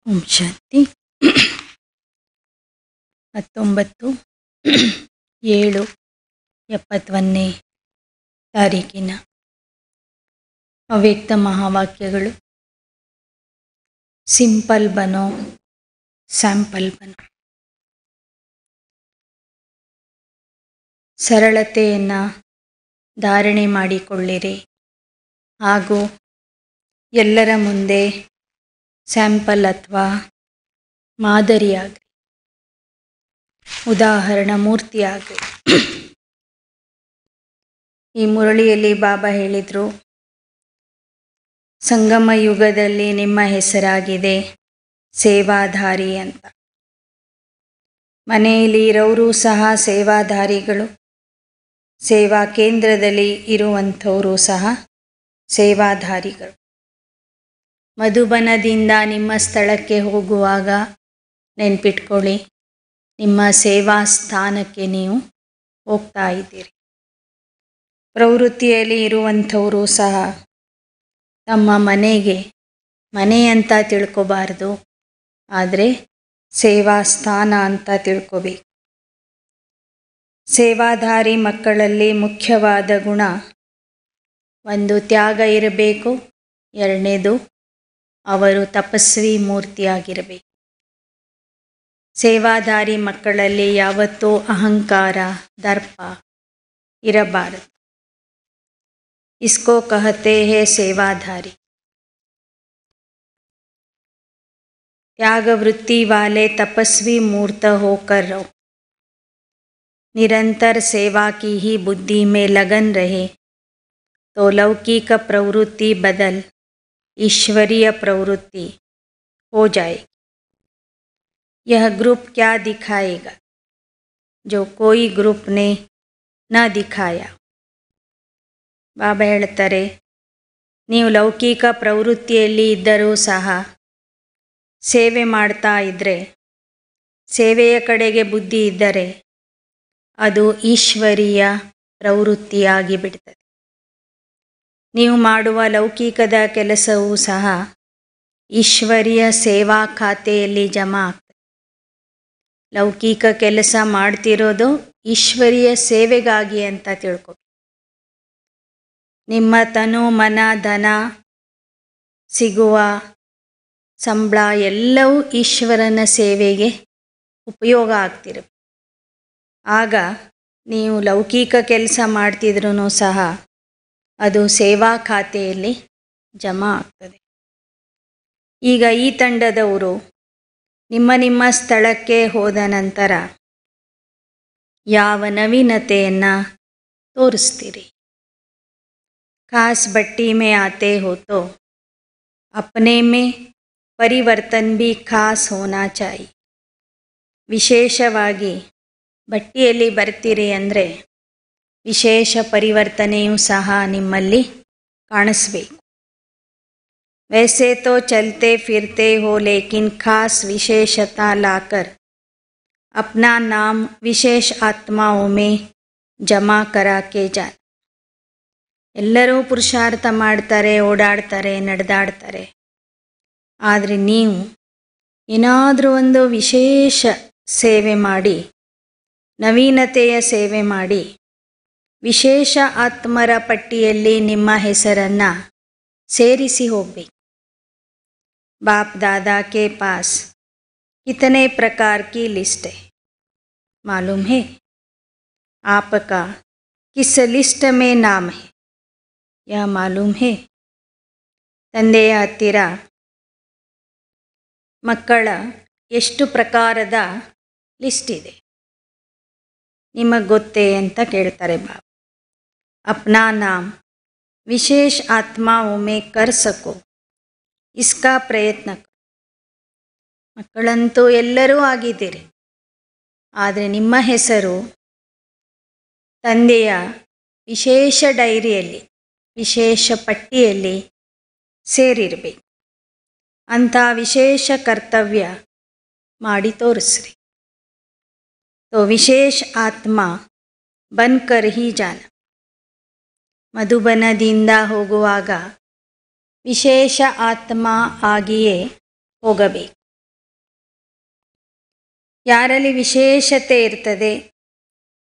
ಓಂ ಶಾಂತಿ 19/7/71 ತಾರೀಕಿನ ಅವ್ಯಕ್ತ ಮಹಾವಾಕ್ಯಗಳು. Simple ಬನೋ, sample ಬನೋ. ಸರಳತೆಯನ್ನು ಧಾರಣೆ ಮಾಡಿಕೊಳ್ಳಿರಿ ಹಾಗೂ ಎಲ್ಲರ ಮುಂದೆ ಸ್ಯಾಂಪಲ್ ಅಥವಾ ಮಾದರಿಯಾಗಿ, ಉದಾಹರಣಾ ಮೂರ್ತಿಯಾಗಿ. ಈ ಮುರಳಿಯಲ್ಲಿ ಬಾಬಾ ಹೇಳಿದರು, ಸಂಗಮ ಯುಗದಲ್ಲಿ ನಿಮ್ಮ ಹೆಸರಾಗಿದೆ ಸೇವಾಧಾರಿ ಅಂತ. ಮನೆಯಲ್ಲಿ ಇರೋರು ಸಹ ಸೇವಾಧಾರಿಗಳು, ಸೇವಾ ಕೇಂದ್ರದಲ್ಲಿ ಇರುವಂಥವರು ಸಹ ಸೇವಾಧಾರಿಗಳು. ಮಧುಬನದಿಂದ ನಿಮ್ಮ ಸ್ಥಳಕ್ಕೆ ಹೋಗುವಾಗ ನೆನ್ಪಿಟ್ಕೊಳ್ಳಿ, ನಿಮ್ಮ ಸೇವಾ ಸ್ಥಾನಕ್ಕೆ ನೀವು ಹೋಗ್ತಾ ಇದ್ದೀರಿ. ಪ್ರವೃತ್ತಿಯಲ್ಲಿ ಇರುವಂಥವರು ಸಹ ತಮ್ಮ ಮನೆ ಅಂತ ತಿಳ್ಕೊಬಾರ್ದು, ಆದರೆ ಸೇವಾ ಸ್ಥಾನ ಅಂತ ತಿಳ್ಕೊಬೇಕು. ಸೇವಾಧಾರಿ ಮಕ್ಕಳಲ್ಲಿ ಮುಖ್ಯವಾದ ಗುಣ, ಒಂದು ತ್ಯಾಗ ಇರಬೇಕು, ಎರಡನೇದು ಅವರು ತಪಸ್ವಿ ಮೂರ್ತಿಯಾಗಿರಬೇಕು. ಸೇವಾಧಾರಿ ಮಕ್ಕಳಲ್ಲಿ ಯಾವತ್ತೂ ಅಹಂಕಾರ, ದರ್ಪ ಇರಬಾರದು. ಇಸ್ಕೋ ಕಹತೆ ಹೇ ಸೇವಾಧಾರಿ. त्याग वृत्ति वाले तपस्वी मूर्त होकर रहो. निरंतर सेवा की ही बुद्धि में लगन रहे तो लौकिक प्रवृत्ति बदल ईश्वरीय प्रवृत्ति हो जाएगी. यह ग्रुप क्या दिखाएगा जो कोई ग्रुप ने न दिखाया. ಬಾಬಾ ಹೇಳ್ತಾರೆ, ನೀವು ಲೌಕಿಕ ಪ್ರವೃತ್ತಿಯಲ್ಲಿ ಇದ್ದರೂ ಸಹ ಸೇವೆ ಮಾಡ್ತಾ ಇದ್ದರೆ, ಸೇವೆಯ ಕಡೆಗೆ ಬುದ್ಧಿ ಇದ್ದರೆ ಅದು ಈಶ್ವರೀಯ ಪ್ರವೃತ್ತಿಯಾಗಿ ಬಿಡ್ತದೆ. ನೀವು ಮಾಡುವ ಲೌಕಿಕದ ಕೆಲಸವೂ ಸಹ ಈಶ್ವರೀಯ ಸೇವಾ ಖಾತೆಯಲ್ಲಿ ಜಮಾ ಆಗ್ತದೆ. ಲೌಕಿಕ ಕೆಲಸ ಮಾಡ್ತಿರೋದು ಈಶ್ವರೀಯ ಸೇವೆಗಾಗಿ ಅಂತ ತಿಳ್ಕೊ. ನಿಮ್ಮ ತನು ಮನ ಧನ ಸಿಗುವ ಸಂಬಳ ಎಲ್ಲವೂ ಈಶ್ವರನ ಸೇವೆಗೆ ಉಪಯೋಗ ಆಗ್ತಿರಬೇಕು. ಆಗ ನೀವು ಲೌಕಿಕ ಕೆಲಸ ಮಾಡ್ತಿದ್ರೂ ಸಹ ಅದು ಸೇವಾ ಖಾತೆಯಲ್ಲಿ ಜಮಾ ಆಗ್ತದೆ. ಈಗ ಈ ತಂಡದವರು ನಿಮ್ಮ ಸ್ಥಳಕ್ಕೆ ಹೋದ ನಂತರ ಯಾವ ನವೀನತೆಯನ್ನು ತೋರಿಸ್ತೀರಿ. खास बट्टी में आते हो तो अपने में परिवर्तन भी खास होना चाहिए. ವಿಶೇಷವಾಗಿ ಬಟ್ಟಿಯಲ್ಲಿ ಬರ್ತೀರಿ ಅಂದರೆ ವಿಶೇಷ ಪರಿವರ್ತನೆಯೂ ಸಹ ನಿಮ್ಮಲ್ಲಿ ಕಾಣಿಸ್ಬೇಕು. वैसे तो चलते फिरते हो लेकिन खास विशेषता लाकर अपना नाम विशेष आत्माओं में जमा करा के जाना. ಎಲ್ಲರೂ ಪುರುಷಾರ್ಥ ಮಾಡ್ತಾರೆ, ಓಡಾಡ್ತಾರೆ, ನಡೆದಾಡ್ತಾರೆ. ಆದರೆ ನೀವು ಏನಾದರೂ ಒಂದು ವಿಶೇಷ ಸೇವೆ ಮಾಡಿ, ನವೀನತೆಯ ಸೇವೆ ಮಾಡಿ, ವಿಶೇಷ ಆತ್ಮರ ಪಟ್ಟಿಯಲ್ಲಿ ನಿಮ್ಮ ಹೆಸರನ್ನು ಸೇರಿಸಿ ಹೋಗಬೇಕು. बाप दादा के पास कितने प्रकार की लिस्ट है मालूम है? आपका किस लिस्ट में नाम है यह मालूम है? ತಂದೆಯ ಹತ್ತಿರ ಮಕ್ಕಳ ಎಷ್ಟು ಪ್ರಕಾರದ ಲಿಸ್ಟ್ ಇದೆ ನಿಮಗೆ ಗೊತ್ತೇ ಅಂತ ಕೇಳ್ತಾರೆ ಬಾಬಾ. ಅಪ್ನಾ ನಾಮ್ ವಿಶೇಷ ಆತ್ಮಾओं में कर सको इसका ಪ್ರಯತ್ನ. ಮಕ್ಕಳಂತೂ ಎಲ್ಲರೂ ಆಗಿದ್ದೀರಿ, ಆದರೆ ನಿಮ್ಮ ಹೆಸರು ತಂದೆಯ ವಿಶೇಷ ಡೈರಿಯಲ್ಲಿ, ವಿಶೇಷ ಪಟ್ಟಿಯಲ್ಲಿ ಸೇರಿರಬೇಕು. ಅಂಥ ವಿಶೇಷ ಕರ್ತವ್ಯ ಮಾಡಿ ತೋರಿಸ್ರಿ. ತೋ ವಿಶೇಷ ಆತ್ಮ ಬನ್ಕರ್ ಹಿ ಜಾನ. ಮಧುಬನದಿಂದ ಹೋಗುವಾಗ ವಿಶೇಷ ಆತ್ಮ ಆಗಿಯೇ ಹೋಗಬೇಕು. ಯಾರಲ್ಲಿ ವಿಶೇಷತೆ ಇರ್ತದೆ,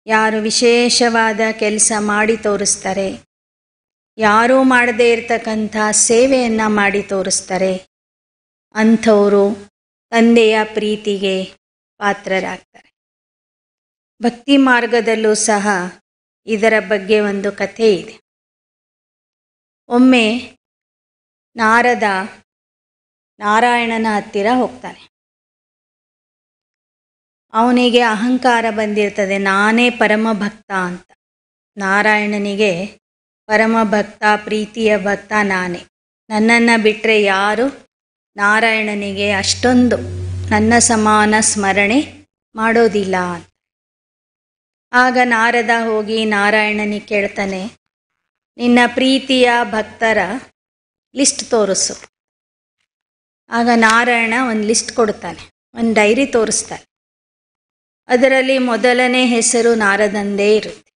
ಯಾರು ವಿಶೇಷವಾದ ಕೆಲಸ ಮಾಡಿ ತೋರಿಸ್ತಾರೆ, ಯಾರೂ ಮಾಡದೇ ಇರತಕ್ಕಂಥ ಸೇವೆಯನ್ನು ಮಾಡಿ ತೋರಿಸ್ತಾರೆ, ಅಂಥವರು ತಂದೆಯ ಪ್ರೀತಿಗೆ ಪಾತ್ರರಾಗ್ತಾರೆ. ಭಕ್ತಿ ಮಾರ್ಗದಲ್ಲೂ ಸಹ ಇದರ ಬಗ್ಗೆ ಒಂದು ಕಥೆ ಇದೆ. ಒಮ್ಮೆ ನಾರದ ನಾರಾಯಣನ ಹತ್ತಿರ ಹೋಗ್ತಾನೆ. ಅವನಿಗೆ ಅಹಂಕಾರ ಬಂದಿರ್ತದೆ, ನಾನೇ ಪರಮ ಭಕ್ತ ಅಂತ. ನಾರಾಯಣನಿಗೆ ಪರಮ ಭಕ್ತ, ಪ್ರೀತಿಯ ಭಕ್ತ ನಾನೇ, ನನ್ನನ್ನು ಬಿಟ್ಟರೆ ಯಾರು ನಾರಾಯಣನಿಗೆ ಅಷ್ಟೊಂದು ನನ್ನ ಸಮಾನ ಸ್ಮರಣೆ ಮಾಡೋದಿಲ್ಲ ಅಂತ. ಆಗ ನಾರದ ಹೋಗಿ ನಾರಾಯಣನಿಗೆ ಕೇಳ್ತಾನೆ, ನಿನ್ನ ಪ್ರೀತಿಯ ಭಕ್ತರ ಲಿಸ್ಟ್ ತೋರಿಸು. ಆಗ ನಾರಾಯಣ ಒಂದು ಲಿಸ್ಟ್ ಕೊಡ್ತಾನೆ, ಒಂದು ಡೈರಿ ತೋರಿಸ್ತಾನೆ. ಅದರಲ್ಲಿ ಮೊದಲನೇ ಹೆಸರು ನಾರದಂದೇ ಇರುತ್ತೆ.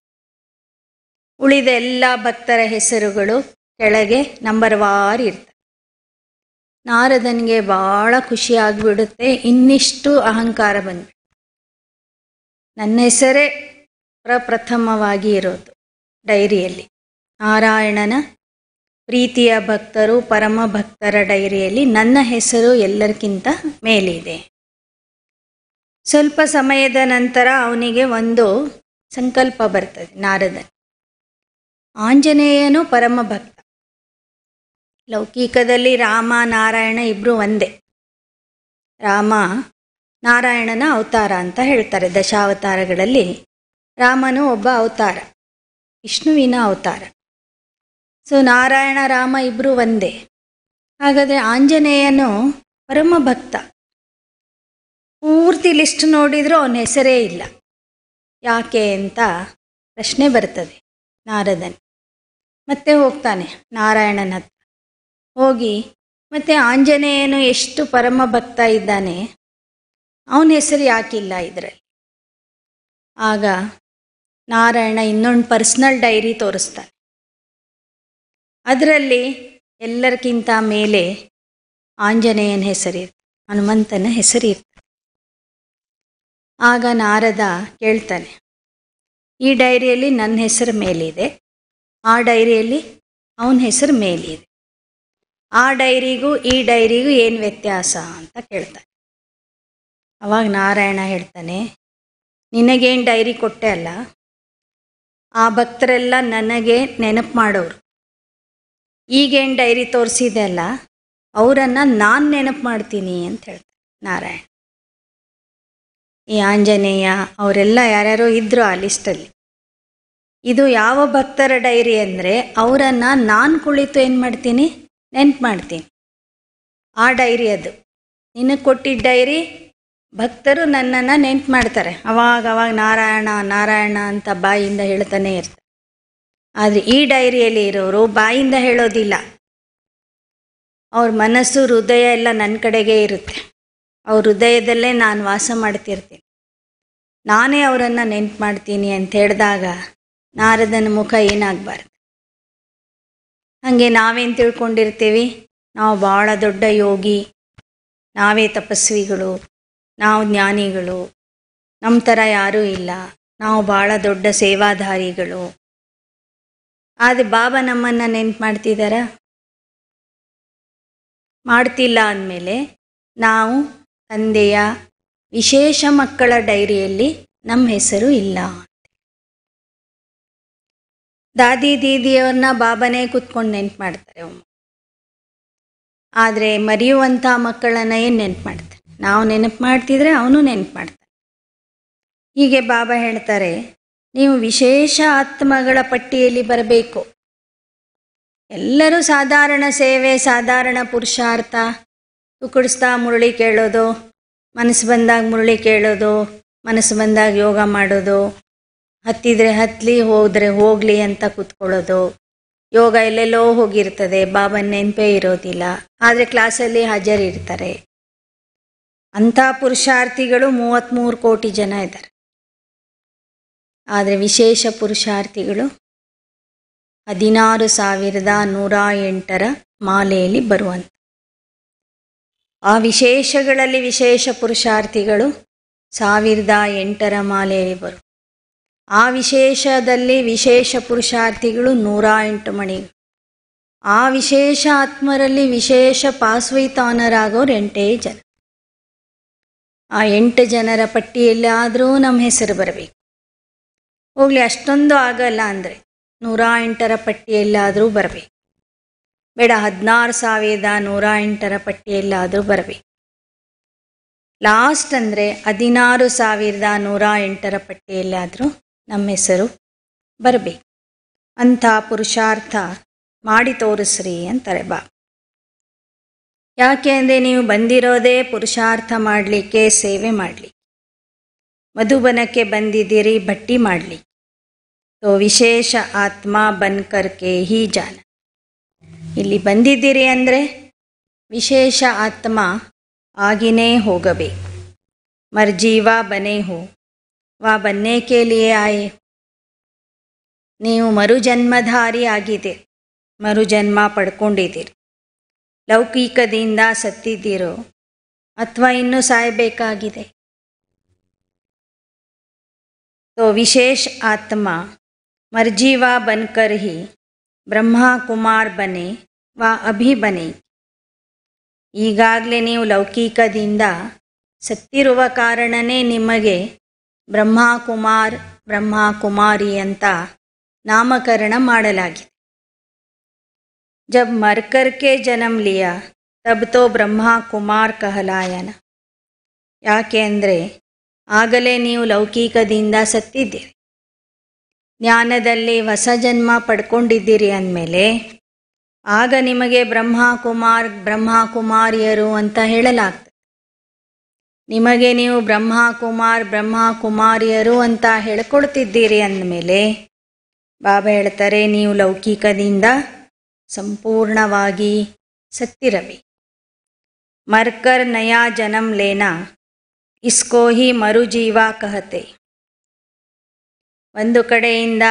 ಉಳಿದ ಎಲ್ಲ ಭಕ್ತರ ಹೆಸರುಗಳು ಕೆಳಗೆ ನಂಬರ್ ವಾರ್ ಇರ್ತವೆ. ನಾರದನಿಗೆ ಭಾಳ ಖುಷಿ ಆಗಿಬಿಡುತ್ತೆ. ಇನ್ನಿಷ್ಟು ಅಹಂಕಾರ ಬಂದ್ಬಿಟ್ಟು ನನ್ನ ಹೆಸರೇ ಪ್ರಪ್ರಥಮವಾಗಿ ಇರೋದು ಡೈರಿಯಲ್ಲಿ. ನಾರಾಯಣನ ಪ್ರೀತಿಯ ಭಕ್ತರು, ಪರಮ ಭಕ್ತರ ಡೈರಿಯಲ್ಲಿ ನನ್ನ ಹೆಸರು ಎಲ್ಲರಿಗಿಂತ ಮೇಲಿದೆ. ಸ್ವಲ್ಪ ಸಮಯದ ನಂತರ ಅವನಿಗೆ ಒಂದು ಸಂಕಲ್ಪ ಬರ್ತದೆ. ನಾರದನ ಆಂಜನೇಯನು ಪರಮ ಭಕ್ತ. ಲೌಕಿಕದಲ್ಲಿ ರಾಮ ನಾರಾಯಣ ಇಬ್ಬರು ಒಂದೇ. ರಾಮ ನಾರಾಯಣನ ಅವತಾರ ಅಂತ ಹೇಳ್ತಾರೆ. ದಶಾವತಾರಗಳಲ್ಲಿ ರಾಮನು ಒಬ್ಬ ಅವತಾರ, ವಿಷ್ಣುವಿನ ಅವತಾರ. ಸೊ ನಾರಾಯಣ ರಾಮ ಇಬ್ಬರು ಒಂದೇ. ಹಾಗಾದರೆ ಆಂಜನೇಯನು ಪರಮ ಭಕ್ತ. ಪೂರ್ತಿ ಲಿಸ್ಟ್ ನೋಡಿದರೂ ಅವನ ಹೆಸರೇ ಇಲ್ಲ. ಯಾಕೆ ಅಂತ ಪ್ರಶ್ನೆ ಬರ್ತದೆ ನಾರದನ್. ಮತ್ತೆ ಹೋಗ್ತಾನೆ ನಾರಾಯಣನ ಹತ್ರ. ಹೋಗಿ ಮತ್ತೆ ಆಂಜನೇಯನು ಎಷ್ಟು ಪರಮ ಭಕ್ತ ಇದ್ದಾನೆ, ಅವನ ಹೆಸರು ಯಾಕಿಲ್ಲ ಇದರಲ್ಲಿ? ಆಗ ನಾರಾಯಣ ಇನ್ನೊಂದು ಪರ್ಸ್ನಲ್ ಡೈರಿ ತೋರಿಸ್ತಾನೆ. ಅದರಲ್ಲಿ ಎಲ್ಲರಿಗಿಂತ ಮೇಲೆ ಆಂಜನೇಯನ ಹೆಸರಿರ್ತದೆ, ಹನುಮಂತನ ಹೆಸರಿರ್ತದೆ. ಆಗ ನಾರದ ಕೇಳ್ತಾನೆ, ಈ ಡೈರಿಯಲ್ಲಿ ನನ್ನ ಹೆಸರು ಮೇಲಿದೆ, ಆ ಡೈರಿಯಲ್ಲಿ ಅವನ ಹೆಸರು ಮೇಲಿದೆ, ಆ ಡೈರಿಗೂ ಈ ಡೈರಿಗೂ ಏನು ವ್ಯತ್ಯಾಸ ಅಂತ ಕೇಳ್ತಾನೆ. ಅವಾಗ ನಾರಾಯಣ ಹೇಳ್ತಾನೆ, ನಿನಗೇನು ಡೈರಿ ಕೊಟ್ಟೆ ಅಲ್ಲ, ಆ ಭಕ್ತರೆಲ್ಲ ನನಗೆ ನೆನಪು ಮಾಡೋರು. ಈಗೇನು ಡೈರಿ ತೋರಿಸಿದೆ ಅಲ್ಲ, ಅವರನ್ನು ನಾನು ನೆನಪು ಮಾಡ್ತೀನಿ ಅಂತ ಹೇಳ್ತಾನೆ ನಾರಾಯಣ. ಈ ಆಂಜನೇಯ ಅವರೆಲ್ಲ ಯಾರ್ಯಾರೋ ಇದ್ದರು ಆ ಲಿಸ್ಟಲ್ಲಿ. ಇದು ಯಾವ ಭಕ್ತರ ಡೈರಿ ಅಂದರೆ ಅವರನ್ನು ನಾನು ಕುಳಿತು ಏನು ಮಾಡ್ತೀನಿ, ನೆನಪು ಮಾಡ್ತೀನಿ. ಆ ಡೈರಿ ಅದು. ನಿನಗೆ ಕೊಟ್ಟಿದ್ದ ಡೈರಿ ಭಕ್ತರು ನನ್ನನ್ನು ನೆನಪು ಮಾಡ್ತಾರೆ. ಅವಾಗ ನಾರಾಯಣ ನಾರಾಯಣ ಅಂತ ಬಾಯಿಂದ ಹೇಳ್ತಾನೆ ಇರ್ತಾರೆ. ಆದರೆ ಈ ಡೈರಿಯಲ್ಲಿ ಇರೋರು ಬಾಯಿಂದ ಹೇಳೋದಿಲ್ಲ. ಅವ್ರ ಮನಸ್ಸು, ಹೃದಯ ಎಲ್ಲ ನನ್ನ ಕಡೆಗೆ ಇರುತ್ತೆ. ಅವ್ರ ಹೃದಯದಲ್ಲೇ ನಾನು ವಾಸ ಮಾಡ್ತಿರ್ತೀನಿ, ನಾನೇ ಅವರನ್ನು ನೆನಪು ಮಾಡ್ತೀನಿ ಅಂತ ಹೇಳಿದಾಗ ನಾರದನ ಮುಖ ಏನಾಗಬಾರ್ದು. ಹಾಗೆ ನಾವೇನು ತಿಳ್ಕೊಂಡಿರ್ತೀವಿ, ನಾವು ಭಾಳ ದೊಡ್ಡ ಯೋಗಿ, ನಾವೇ ತಪಸ್ವಿಗಳು, ನಾವು ಜ್ಞಾನಿಗಳು, ನಮ್ಮ ಥರ ಯಾರೂ ಇಲ್ಲ, ನಾವು ಭಾಳ ದೊಡ್ಡ ಸೇವಾಧಾರಿಗಳು. ಆದರೆ ಬಾಬಾ ನಮ್ಮನ್ನು ನೆನಪು ಮಾಡ್ತಿದ್ದಾರಾ? ಮಾಡ್ತಿಲ್ಲ. ಅಂದಮೇಲೆ ನಾವು ತಂದೆಯ ವಿಶೇಷ ಮಕ್ಕಳ ಡೈರಿಯಲ್ಲಿ ನಮ್ಮ ಹೆಸರು ಇಲ್ಲ. ದಾದಿ ದೀದಿಯವ್ರನ್ನ ಬಾಬಾನೇ ಕೂತ್ಕೊಂಡು ನೆನಪು ಮಾಡ್ತಾರೆ ಒಮ್ಮೆ. ಆದರೆ ಮರೆಯುವಂಥ ಮಕ್ಕಳನ್ನು ಏನು ನೆನಪು ಮಾಡ್ತಾರೆ? ನಾವು ನೆನಪು ಮಾಡ್ತಿದ್ರೆ ಅವನು ನೆನಪು ಮಾಡ್ತಾನೆ. ಹೀಗೆ ಬಾಬಾ ಹೇಳ್ತಾರೆ, ನೀವು ವಿಶೇಷ ಆತ್ಮಗಳ ಪಟ್ಟಿಯಲ್ಲಿ ಬರಬೇಕು. ಎಲ್ಲರೂ ಸಾಧಾರಣ ಸೇವೆ, ಸಾಧಾರಣ ಪುರುಷಾರ್ಥ, ತುಕುಡಿಸ್ತಾ ಮುರಳಿ ಕೇಳೋದು, ಮನಸ್ಸು ಬಂದಾಗ ಮುರಳಿ ಕೇಳೋದು, ಮನಸ್ಸು ಬಂದಾಗ ಯೋಗ ಮಾಡೋದು, ಹತ್ತಿದ್ರೆ ಹತ್ತಲಿ, ಹೋದರೆ ಹೋಗಲಿ ಅಂತ ಕೂತ್ಕೊಳ್ಳೋದು. ಯೋಗ ಎಲ್ಲೆಲ್ಲೋ ಹೋಗಿರ್ತದೆ, ಬಾಬನ ನೆನಪೇ ಇರೋದಿಲ್ಲ, ಆದರೆ ಕ್ಲಾಸಲ್ಲಿ ಹಾಜರಿರ್ತಾರೆ. ಅಂಥ ಪುರುಷಾರ್ಥಿಗಳು 33 ಕೋಟಿ ಜನ ಇದ್ದಾರೆ. ಆದರೆ ವಿಶೇಷ ಪುರುಷಾರ್ಥಿಗಳು 16,108 ಮಾಲೆಯಲ್ಲಿ ಬರುವಂಥ. ಆ ವಿಶೇಷಗಳಲ್ಲಿ ವಿಶೇಷ ಪುರುಷಾರ್ಥಿಗಳು 1008 ಮಾಲೆಯಲ್ಲಿ ಬರು. ಆ ವಿಶೇಷದಲ್ಲಿ ವಿಶೇಷ ಪುರುಷಾರ್ಥಿಗಳು 108 ಮಣಿಗಳು. ಆ ವಿಶೇಷ ಆತ್ಮರಲ್ಲಿ ವಿಶೇಷ ಪಾಸ್ವೈತಾನರಾಗೋರು 8 ಜನ. ಆ 8 ಜನರ ಪಟ್ಟಿಯಲ್ಲಾದರೂ ನಮ್ಮ ಹೆಸರು ಬರಬೇಕು. ಹೋಗಲಿ, ಅಷ್ಟೊಂದು ಆಗಲ್ಲ ಅಂದರೆ 108ರ ಪಟ್ಟಿಯಲ್ಲಾದರೂ ಬರಬೇಕು. ಬೇಡ, 16,108ರ ಪಟ್ಟಿಯಲ್ಲಾದರೂ ಬರಬೇಕು. ಲಾಸ್ಟ್ ಅಂದರೆ 16,108ರ ಪಟ್ಟಿಯಲ್ಲಾದರೂ ನಮ್ಮ ಹೆಸರು ಬರಬೇಕು. ಅಂಥ ಪುರುಷಾರ್ಥ ಮಾಡಿ ತೋರಿಸ್ರಿ ಅಂತಾರೆ ಬಾ. ಯಾಕೆ ಅಂದರೆ ನೀವು ಬಂದಿರೋದೇ ಪುರುಷಾರ್ಥ ಮಾಡಲಿಕ್ಕೆ, ಸೇವೆ ಮಾಡಲಿಕ್ಕೆ. ಮಧುಬನಕ್ಕೆ ಬಂದಿದ್ದೀರಿ ಭಟ್ಟಿ ಮಾಡಲಿಕ್ಕೆ. ತೋ ವಿಶೇಷ ಆತ್ಮ ಬನ್ಕರ್ಕೆ ಹೀ ಜಾನ. ಇಲ್ಲಿ ಬಂದಿದ್ದೀರಿ ಅಂದರೆ ವಿಶೇಷ ಆತ್ಮ ಆಗಿನೇ ಹೋಗಬೇಕು. ಮರ್ಜೀವಾ ಬನೇ ಹೋ, ವಾ ಬನ್ನೆ ಕೆ ಲಿಯೇ ಆಯೆ. ನೀವು ಮರುಜನ್ಮಧಾರಿ ಆಗಿದ್ದೀರಿ, ಮರುಜನ್ಮ ಪಡ್ಕೊಂಡಿದ್ದೀರಿ. ಲೌಕಿಕದಿಂದ ಸತ್ತಿದ್ದೀರೋ ಅಥವಾ ಇನ್ನೂ ಸಾಯಬೇಕಾಗಿದೆ. तो विशेष आत्मा मर्जीवा बनकर ही ब्रह्मा कुमार बने व अभी बने. ಈಗಾಗಲೇ ನೀವು ಲೌಕಿಕದಿಂದ ಸತ್ತಿರುವ ಕಾರಣನೇ ನಿಮಗೆ ಬ್ರಹ್ಮಕುಮಾರ್ ಬ್ರಹ್ಮಕುಮಾರಿ ಅಂತ ನಾಮಕರಣ ಮಾಡಲಾಗಿದೆ. जब मरकर के जन्म लिया तब तो ब्रह्मा कुमार कहलाया ना. ಯಾಕೆ ಅಂದರೆ ಆಗಲೇ ನೀವು ಲೌಕಿಕದಿಂದ ಸತ್ತಿದ್ದೀರಿ, ಜ್ಞಾನದಲ್ಲಿ ಹೊಸ ಜನ್ಮ ಪಡ್ಕೊಂಡಿದ್ದೀರಿ ಅಂದಮೇಲೆ ಆಗ ನಿಮಗೆ ಬ್ರಹ್ಮಕುಮಾರ್ ಬ್ರಹ್ಮಕುಮಾರಿಯರು ಅಂತ ಹೇಳಲಾಗ್ತದೆ. ನಿಮಗೆ ನೀವು ಬ್ರಹ್ಮಕುಮಾರ್ ಬ್ರಹ್ಮಕುಮಾರಿಯರು ಅಂತ ಹೇಳ್ಕೊಳ್ತಿದ್ದೀರಿ ಅಂದಮೇಲೆ ಬಾಬಾ ಹೇಳ್ತಾರೆ ನೀವು ಲೌಕಿಕದಿಂದ ಸಂಪೂರ್ಣವಾಗಿ ಸತ್ತಿರಬೇಕು. ಮರ್ಕರ್ ನಯಾ ಜನ್ಮ ಲೇನಾ ಇಸ್ಕೋ ಹಿ ಮರುಜೀವ ಕಹತೆ. ಒಂದು ಕಡೆಯಿಂದ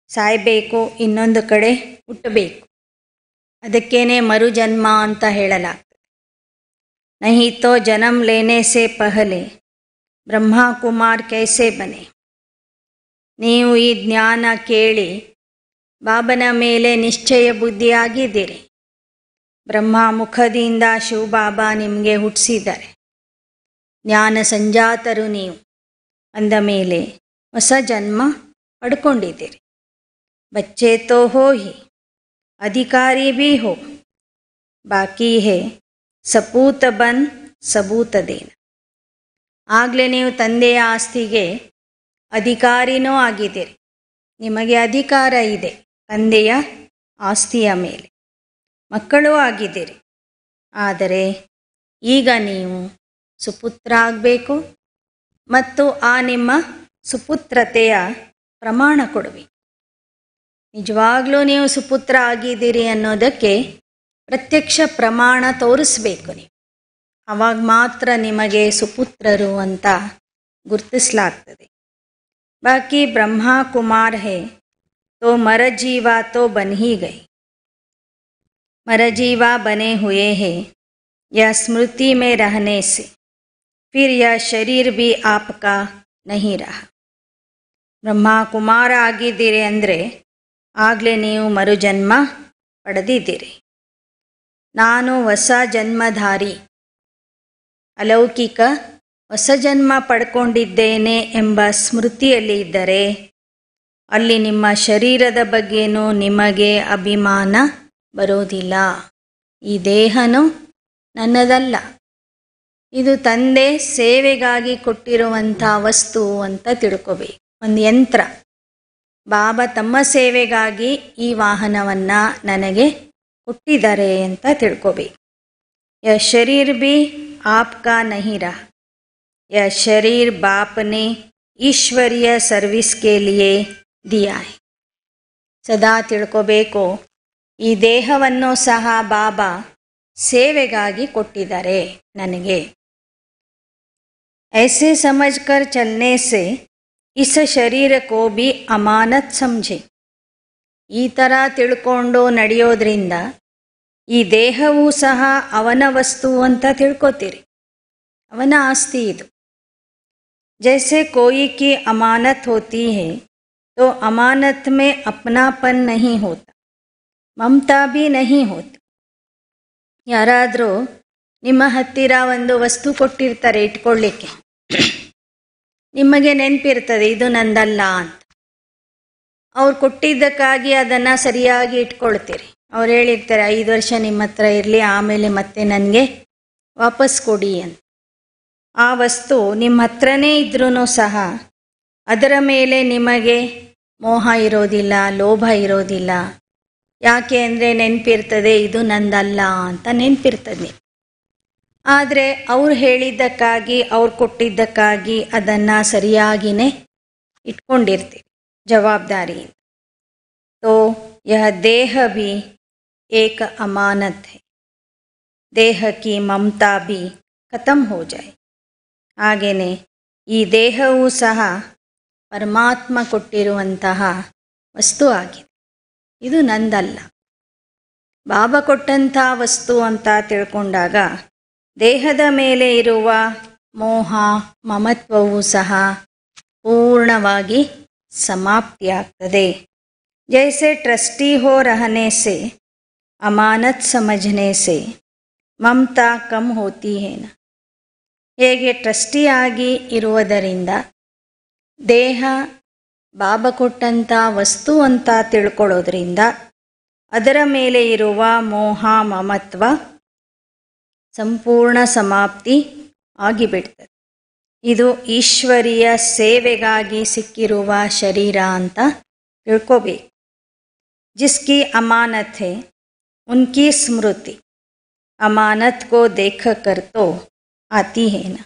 ಸಾಯಬೇಕು, ಇನ್ನೊಂದು ಕಡೆ ಹುಟ್ಟಬೇಕು, ಅದಕ್ಕೇನೆ ಮರುಜನ್ಮ ಅಂತ ಹೇಳಲಾಗ್ತದೆ. ನಹಿ ತೋ ಜನ್ಮ ಲೇನೆ ಸೆ ಪಹಲೆ ಬ್ರಹ್ಮಕುಮಾರ್ ಕೈಸೆ ಬನೆ. ನೀವು ಈ ಜ್ಞಾನ ಕೇಳಿ ಬಾಬನ ಮೇಲೆ ನಿಶ್ಚಯ ಬುದ್ಧಿಯಾಗಿದ್ದೀರಿ. ಬ್ರಹ್ಮ ಮುಖದಿಂದ ಶಿವಬಾಬಾ ನಿಮಗೆ ಹುಟ್ಟಿಸಿದ್ದಾರೆ. ಜ್ಞಾನ ಸಂಜಾತರು ನೀವು ಅಂದ ಮೇಲೆ ಹೊಸ ಜನ್ಮ ಪಡ್ಕೊಂಡಿದ್ದೀರಿ. ಬಚ್ಚೆ ತೋ ಹೋ ಹಿ, ಅಧಿಕಾರಿ ಭೀ ಹೋ, ಬಾಕಿ ಹೇ ಸಪೂತ ಬನ್ ಸಬೂತ ದೇನ. ಆಗಲೇ ನೀವು ತಂದೆಯ ಆಸ್ತಿಗೆ ಅಧಿಕಾರಿನೂ ಆಗಿದ್ದೀರಿ. ನಿಮಗೆ ಅಧಿಕಾರ ಇದೆ ತಂದೆಯ ಆಸ್ತಿಯ ಮೇಲೆ, ಮಕ್ಕಳೂ ಆಗಿದ್ದೀರಿ. ಆದರೆ ಈಗ ನೀವು ಸುಪುತ್ರ ಆಗಬೇಕು ಮತ್ತು ಆ ನಿಮ್ಮ ಸುಪುತ್ರತೆಯ ಪ್ರಮಾಣ ಕೊಡಬೇಕು. ನಿಜವಾಗ್ಲೂ ನೀವು ಸುಪುತ್ರ ಆಗಿದ್ದೀರಿ ಅನ್ನೋದಕ್ಕೆ ಪ್ರತ್ಯಕ್ಷ ಪ್ರಮಾಣ ತೋರಿಸ್ಬೇಕು ನೀವು. ಆವಾಗ ಮಾತ್ರ ನಿಮಗೆ ಸುಪುತ್ರರು ಅಂತ ಗುರುತಿಸಲಾಗ್ತದೆ. ಬಾಕಿ ಬ್ರಹ್ಮ ಕುಮಾರ್ ಹೇ ತೋ ಮರಜೀವ ತೋ ಬನ್ ಹಿ ಗೈ. मरजीवा बने हुए हैं, यह स्मृति में रहने से फिर यह शरीर भी आपका नहीं रहा. ಬ್ರಹ್ಮ ಕುಮಾರ ಆಗಿದ್ದೀರಿ ಅಂದರೆ ಆಗಲೇ ನೀವು ಮರುಜನ್ಮ ಪಡೆದಿದ್ದೀರಿ. ನಾನು ಹೊಸ ಜನ್ಮಧಾರಿ, ಅಲೌಕಿಕ ಹೊಸ ಜನ್ಮ ಪಡ್ಕೊಂಡಿದ್ದೇನೆ ಎಂಬ ಸ್ಮೃತಿಯಲ್ಲಿ ಇದ್ದರೆ ಅಲ್ಲಿ ನಿಮ್ಮ ಶರೀರದ ಬಗ್ಗೆನೂ ನಿಮಗೆ ಅಭಿಮಾನ ಬರೋದಿಲ್ಲ. ಈ ದೇಹನೂ ನನ್ನದಲ್ಲ, ಇದು ತಂದೆ ಸೇವೆಗಾಗಿ ಕೊಟ್ಟಿರುವಂಥ ವಸ್ತು ಅಂತ ತಿಳ್ಕೊಬೇಕು. ಒಂದು ಯಂತ್ರ. ಬಾಬಾ ತಮ್ಮ ಸೇವೆಗಾಗಿ ಈ ವಾಹನವನ್ನು ನನಗೆ ಕೊಟ್ಟಿದ್ದಾರೆ ಅಂತ ತಿಳ್ಕೊಬೇಕು. ಯ ಶರೀರ್ ಭಿ ಆಪ್ಕಾ ನಹಿ ರಹ, ಯ ಶರೀರ್ ಬಾಪ್ನೆ ಈಶ್ವರ್ಯ ಸರ್ವಿಸ್ ಕೆ ಲಿಯೇ ದಿಯಾ ಹೈ. ಸದಾ ತಿಳ್ಕೊಬೇಕು, ಈ ದೇಹವನ್ನು ಸಹ ಬಾಬಾ ಸೇವೆಗಾಗಿ ಕೊಟ್ಟಿದ್ದಾರೆ ನನಗೆ. ऐसे समझकर चलने से इस शरीर को भी अमानत समझे. ಈ ಥರ ತಿಳ್ಕೊಂಡು ನಡೆಯೋದ್ರಿಂದ ಈ ದೇಹವೂ ಸಹ ಅವನ ವಸ್ತು ಅಂತ ತಿಳ್ಕೊತೀರಿ. ಅವನ ಆಸ್ತಿ ಇದು. जैसे कोई की अमानत होती है तो अमानत में अपनापन नहीं होता, ममता भी नहीं होती. ಯಾರಾದರೂ ನಿಮ್ಮ ಹತ್ತಿರ ಒಂದು ವಸ್ತು ಕೊಟ್ಟಿರ್ತಾರೆ ಇಟ್ಕೊಳ್ಳಿಕ್ಕೆ, ನಿಮಗೆ ನೆನಪಿರ್ತದೆ ಇದು ನಂದಲ್ಲ ಅಂತ. ಅವ್ರು ಕೊಟ್ಟಿದ್ದಕ್ಕಾಗಿ ಅದನ್ನು ಸರಿಯಾಗಿ ಇಟ್ಕೊಳ್ತೀರಿ. ಅವ್ರು ಹೇಳಿರ್ತಾರೆ 5 ವರ್ಷ ನಿಮ್ಮ ಹತ್ರ ಇರಲಿ, ಆಮೇಲೆ ಮತ್ತೆ ನನಗೆ ವಾಪಸ್ ಕೊಡಿ ಅಂತ. ಆ ವಸ್ತು ನಿಮ್ಮ ಹತ್ರನೇ ಇದ್ರೂ ಸಹ ಅದರ ಮೇಲೆ ನಿಮಗೆ ಮೋಹ ಇರೋದಿಲ್ಲ, ಲೋಭ ಇರೋದಿಲ್ಲ. ಯಾಕೆ ಅಂದರೆ ನೆನಪಿರ್ತದೆ ಇದು ನಂದಲ್ಲ ಅಂತ ನೆನಪಿರ್ತದೆ. ಆದರೆ ಅವ್ರು ಹೇಳಿದ್ದಕ್ಕಾಗಿ, ಅವ್ರು ಕೊಟ್ಟಿದ್ದಕ್ಕಾಗಿ ಅದನ್ನು ಸರಿಯಾಗಿಯೇ ಇಟ್ಕೊಂಡಿರ್ತೀವಿ ಜವಾಬ್ದಾರಿಯಿಂದ. तो यह देह भी एक अमानत है, देह की ममता भी खत्म हो जाए. ಹಾಗೆಯೇ ಈ ದೇಹವೂ ಸಹ ಪರಮಾತ್ಮ ಕೊಟ್ಟಿರುವಂತಹ ವಸ್ತು ಆಗಿದೆ, ಇದು ನಂದಲ್ಲ. ಬಾಬಾ ಕೊಟ್ಟಂಥ ವಸ್ತು ಅಂತ ತಿಳ್ಕೊಂಡಾಗ ದೇಹದ ಮೇಲೆ ಇರುವ ಮೋಹ ಮಮತ್ವವೂ ಸಹ ಪೂರ್ಣವಾಗಿ ಸಮಾಪ್ತಿಯಾಗ್ತದೆ. जैसे ट्रस्टी हो रहने से, अमानत समझने से ममता कम होती है ना. ಹೇಗೆ ಟ್ರಸ್ಟಿಯಾಗಿ ಇರುವುದರಿಂದ ದೇಹ ಬಾಬಾ ಕೊಟ್ಟಂಥ ವಸ್ತು ಅಂತ ತಿಳ್ಕೊಳ್ಳೋದ್ರಿಂದ ಅದರ ಮೇಲೆ ಇರುವ ಮೋಹ ಮಮತ್ವ ಸಂಪೂರ್ಣ ಸಮಾಪ್ತಿ ಆಗಿಬಿಡ್ತದೆ. ಇದು ಈಶ್ವರೀಯ ಸೇವೆಗಾಗಿ ಸಿಕ್ಕಿರುವ ಶರೀರ ಅಂತ ತಿಳ್ಕೋಬೇಕು. जिसकी अमानत है उनकी स्मृति अमानत को देख कर तो आती है ना.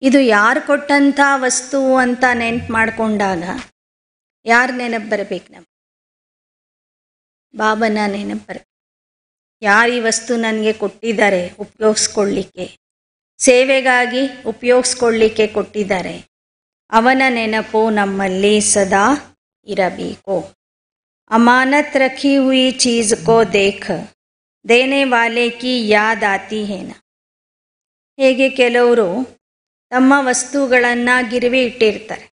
ಇದು ಯಾರು ಕೊಟ್ಟಂಥ ವಸ್ತು ಅಂತ ನೆನಪು ಮಾಡಿಕೊಂಡಾಗ ಯಾರು ನೆನಪು ಬರಬೇಕು? ನಮ್ಗೆ ಬಾಬನ ನೆನಪು ಬರಬೇಕು. ಯಾರು ಈ ವಸ್ತು ನನಗೆ ಕೊಟ್ಟಿದ್ದಾರೆ ಉಪಯೋಗಿಸ್ಕೊಳ್ಳಿಕ್ಕೆ, ಸೇವೆಗಾಗಿ ಉಪಯೋಗಿಸ್ಕೊಳ್ಳಿಕ್ಕೆ ಕೊಟ್ಟಿದ್ದಾರೆ, ಅವನ ನೆನಪು ನಮ್ಮಲ್ಲಿ ಸದಾ ಇರಬೇಕು. अमानत रखी हुई चीज़ को देख देने वाले की याद आती है ना. ಹೇಗೆ ಕೆಲವರು ತಮ್ಮ ವಸ್ತುಗಳನ್ನು ಗಿರವಿ ಇಟ್ಟಿರ್ತಾರೆ,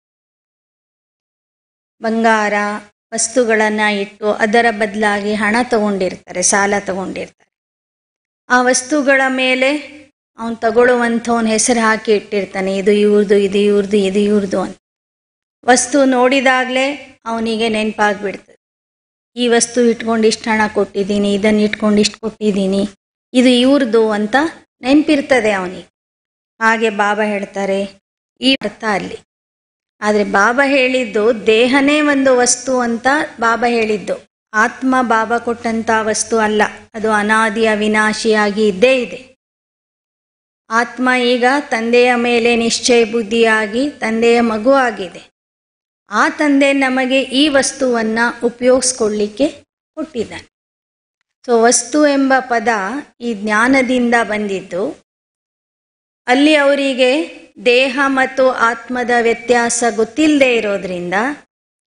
ಬಂಗಾರ ವಸ್ತುಗಳನ್ನು ಇಟ್ಟು ಅದರ ಬದಲಾಗಿ ಹಣ ತಗೊಂಡಿರ್ತಾರೆ, ಸಾಲ ತಗೊಂಡಿರ್ತಾರೆ. ಆ ವಸ್ತುಗಳ ಮೇಲೆ ಅವನು ತಗೊಳ್ಳುವಂಥವನ ಹೆಸರು ಹಾಕಿ ಇಟ್ಟಿರ್ತಾನೆ, ಇದು ಇವ್ರದು, ಇದು ಇವ್ರದು, ಇದು ಇವ್ರದು ಅಂತ. ವಸ್ತು ನೋಡಿದಾಗಲೇ ಅವನಿಗೆ ನೆನಪಾಗ್ಬಿಡ್ತದೆ, ಈ ವಸ್ತು ಇಟ್ಕೊಂಡು ಇಷ್ಟು ಹಣ ಕೊಟ್ಟಿದ್ದೀನಿ, ಇದನ್ನು ಇಟ್ಕೊಂಡು ಇಷ್ಟು ಕೊಟ್ಟಿದ್ದೀನಿ, ಇದು ಇವ್ರದ್ದು ಅಂತ ನೆನಪಿರ್ತದೆ ಅವನಿಗೆ. ಹಾಗೆ ಬಾಬಾ ಹೇಳ್ತಾರೆ ಈ ಅರ್ಥ ಅಲ್ಲಿ. ಆದರೆ ಬಾಬಾ ಹೇಳಿದ್ದು ದೇಹನೇ ಒಂದು ವಸ್ತು ಅಂತ ಬಾಬಾ ಹೇಳಿದ್ದು, ಆತ್ಮ ಬಾಬಾ ಕೊಟ್ಟಂಥ ವಸ್ತು ಅಲ್ಲ. ಅದು ಅನಾದಿ ಅವಿನಾಶಿಯಾಗಿ ಇದ್ದೇ ಇದೆ. ಆತ್ಮ ಈಗ ತಂದೆಯ ಮೇಲೆ ನಿಶ್ಚಯ ಬುದ್ಧಿಯಾಗಿ ತಂದೆಯ ಮಗು ಆಗಿದೆ. ಆ ತಂದೆ ನಮಗೆ ಈ ವಸ್ತುವನ್ನು ಉಪಯೋಗಿಸ್ಕೊಳ್ಳಿಕ್ಕೆ ಕೊಟ್ಟಿದ್ದಾನೆ. ಸೊ ವಸ್ತು ಎಂಬ ಪದ ಈ ಜ್ಞಾನದಿಂದ ಬಂದಿದ್ದು. ಅಲ್ಲಿ ಅವರಿಗೆ ದೇಹ ಮತ್ತು ಆತ್ಮದ ವ್ಯತ್ಯಾಸ ಗೊತ್ತಿಲ್ಲದೆ ಇರೋದ್ರಿಂದ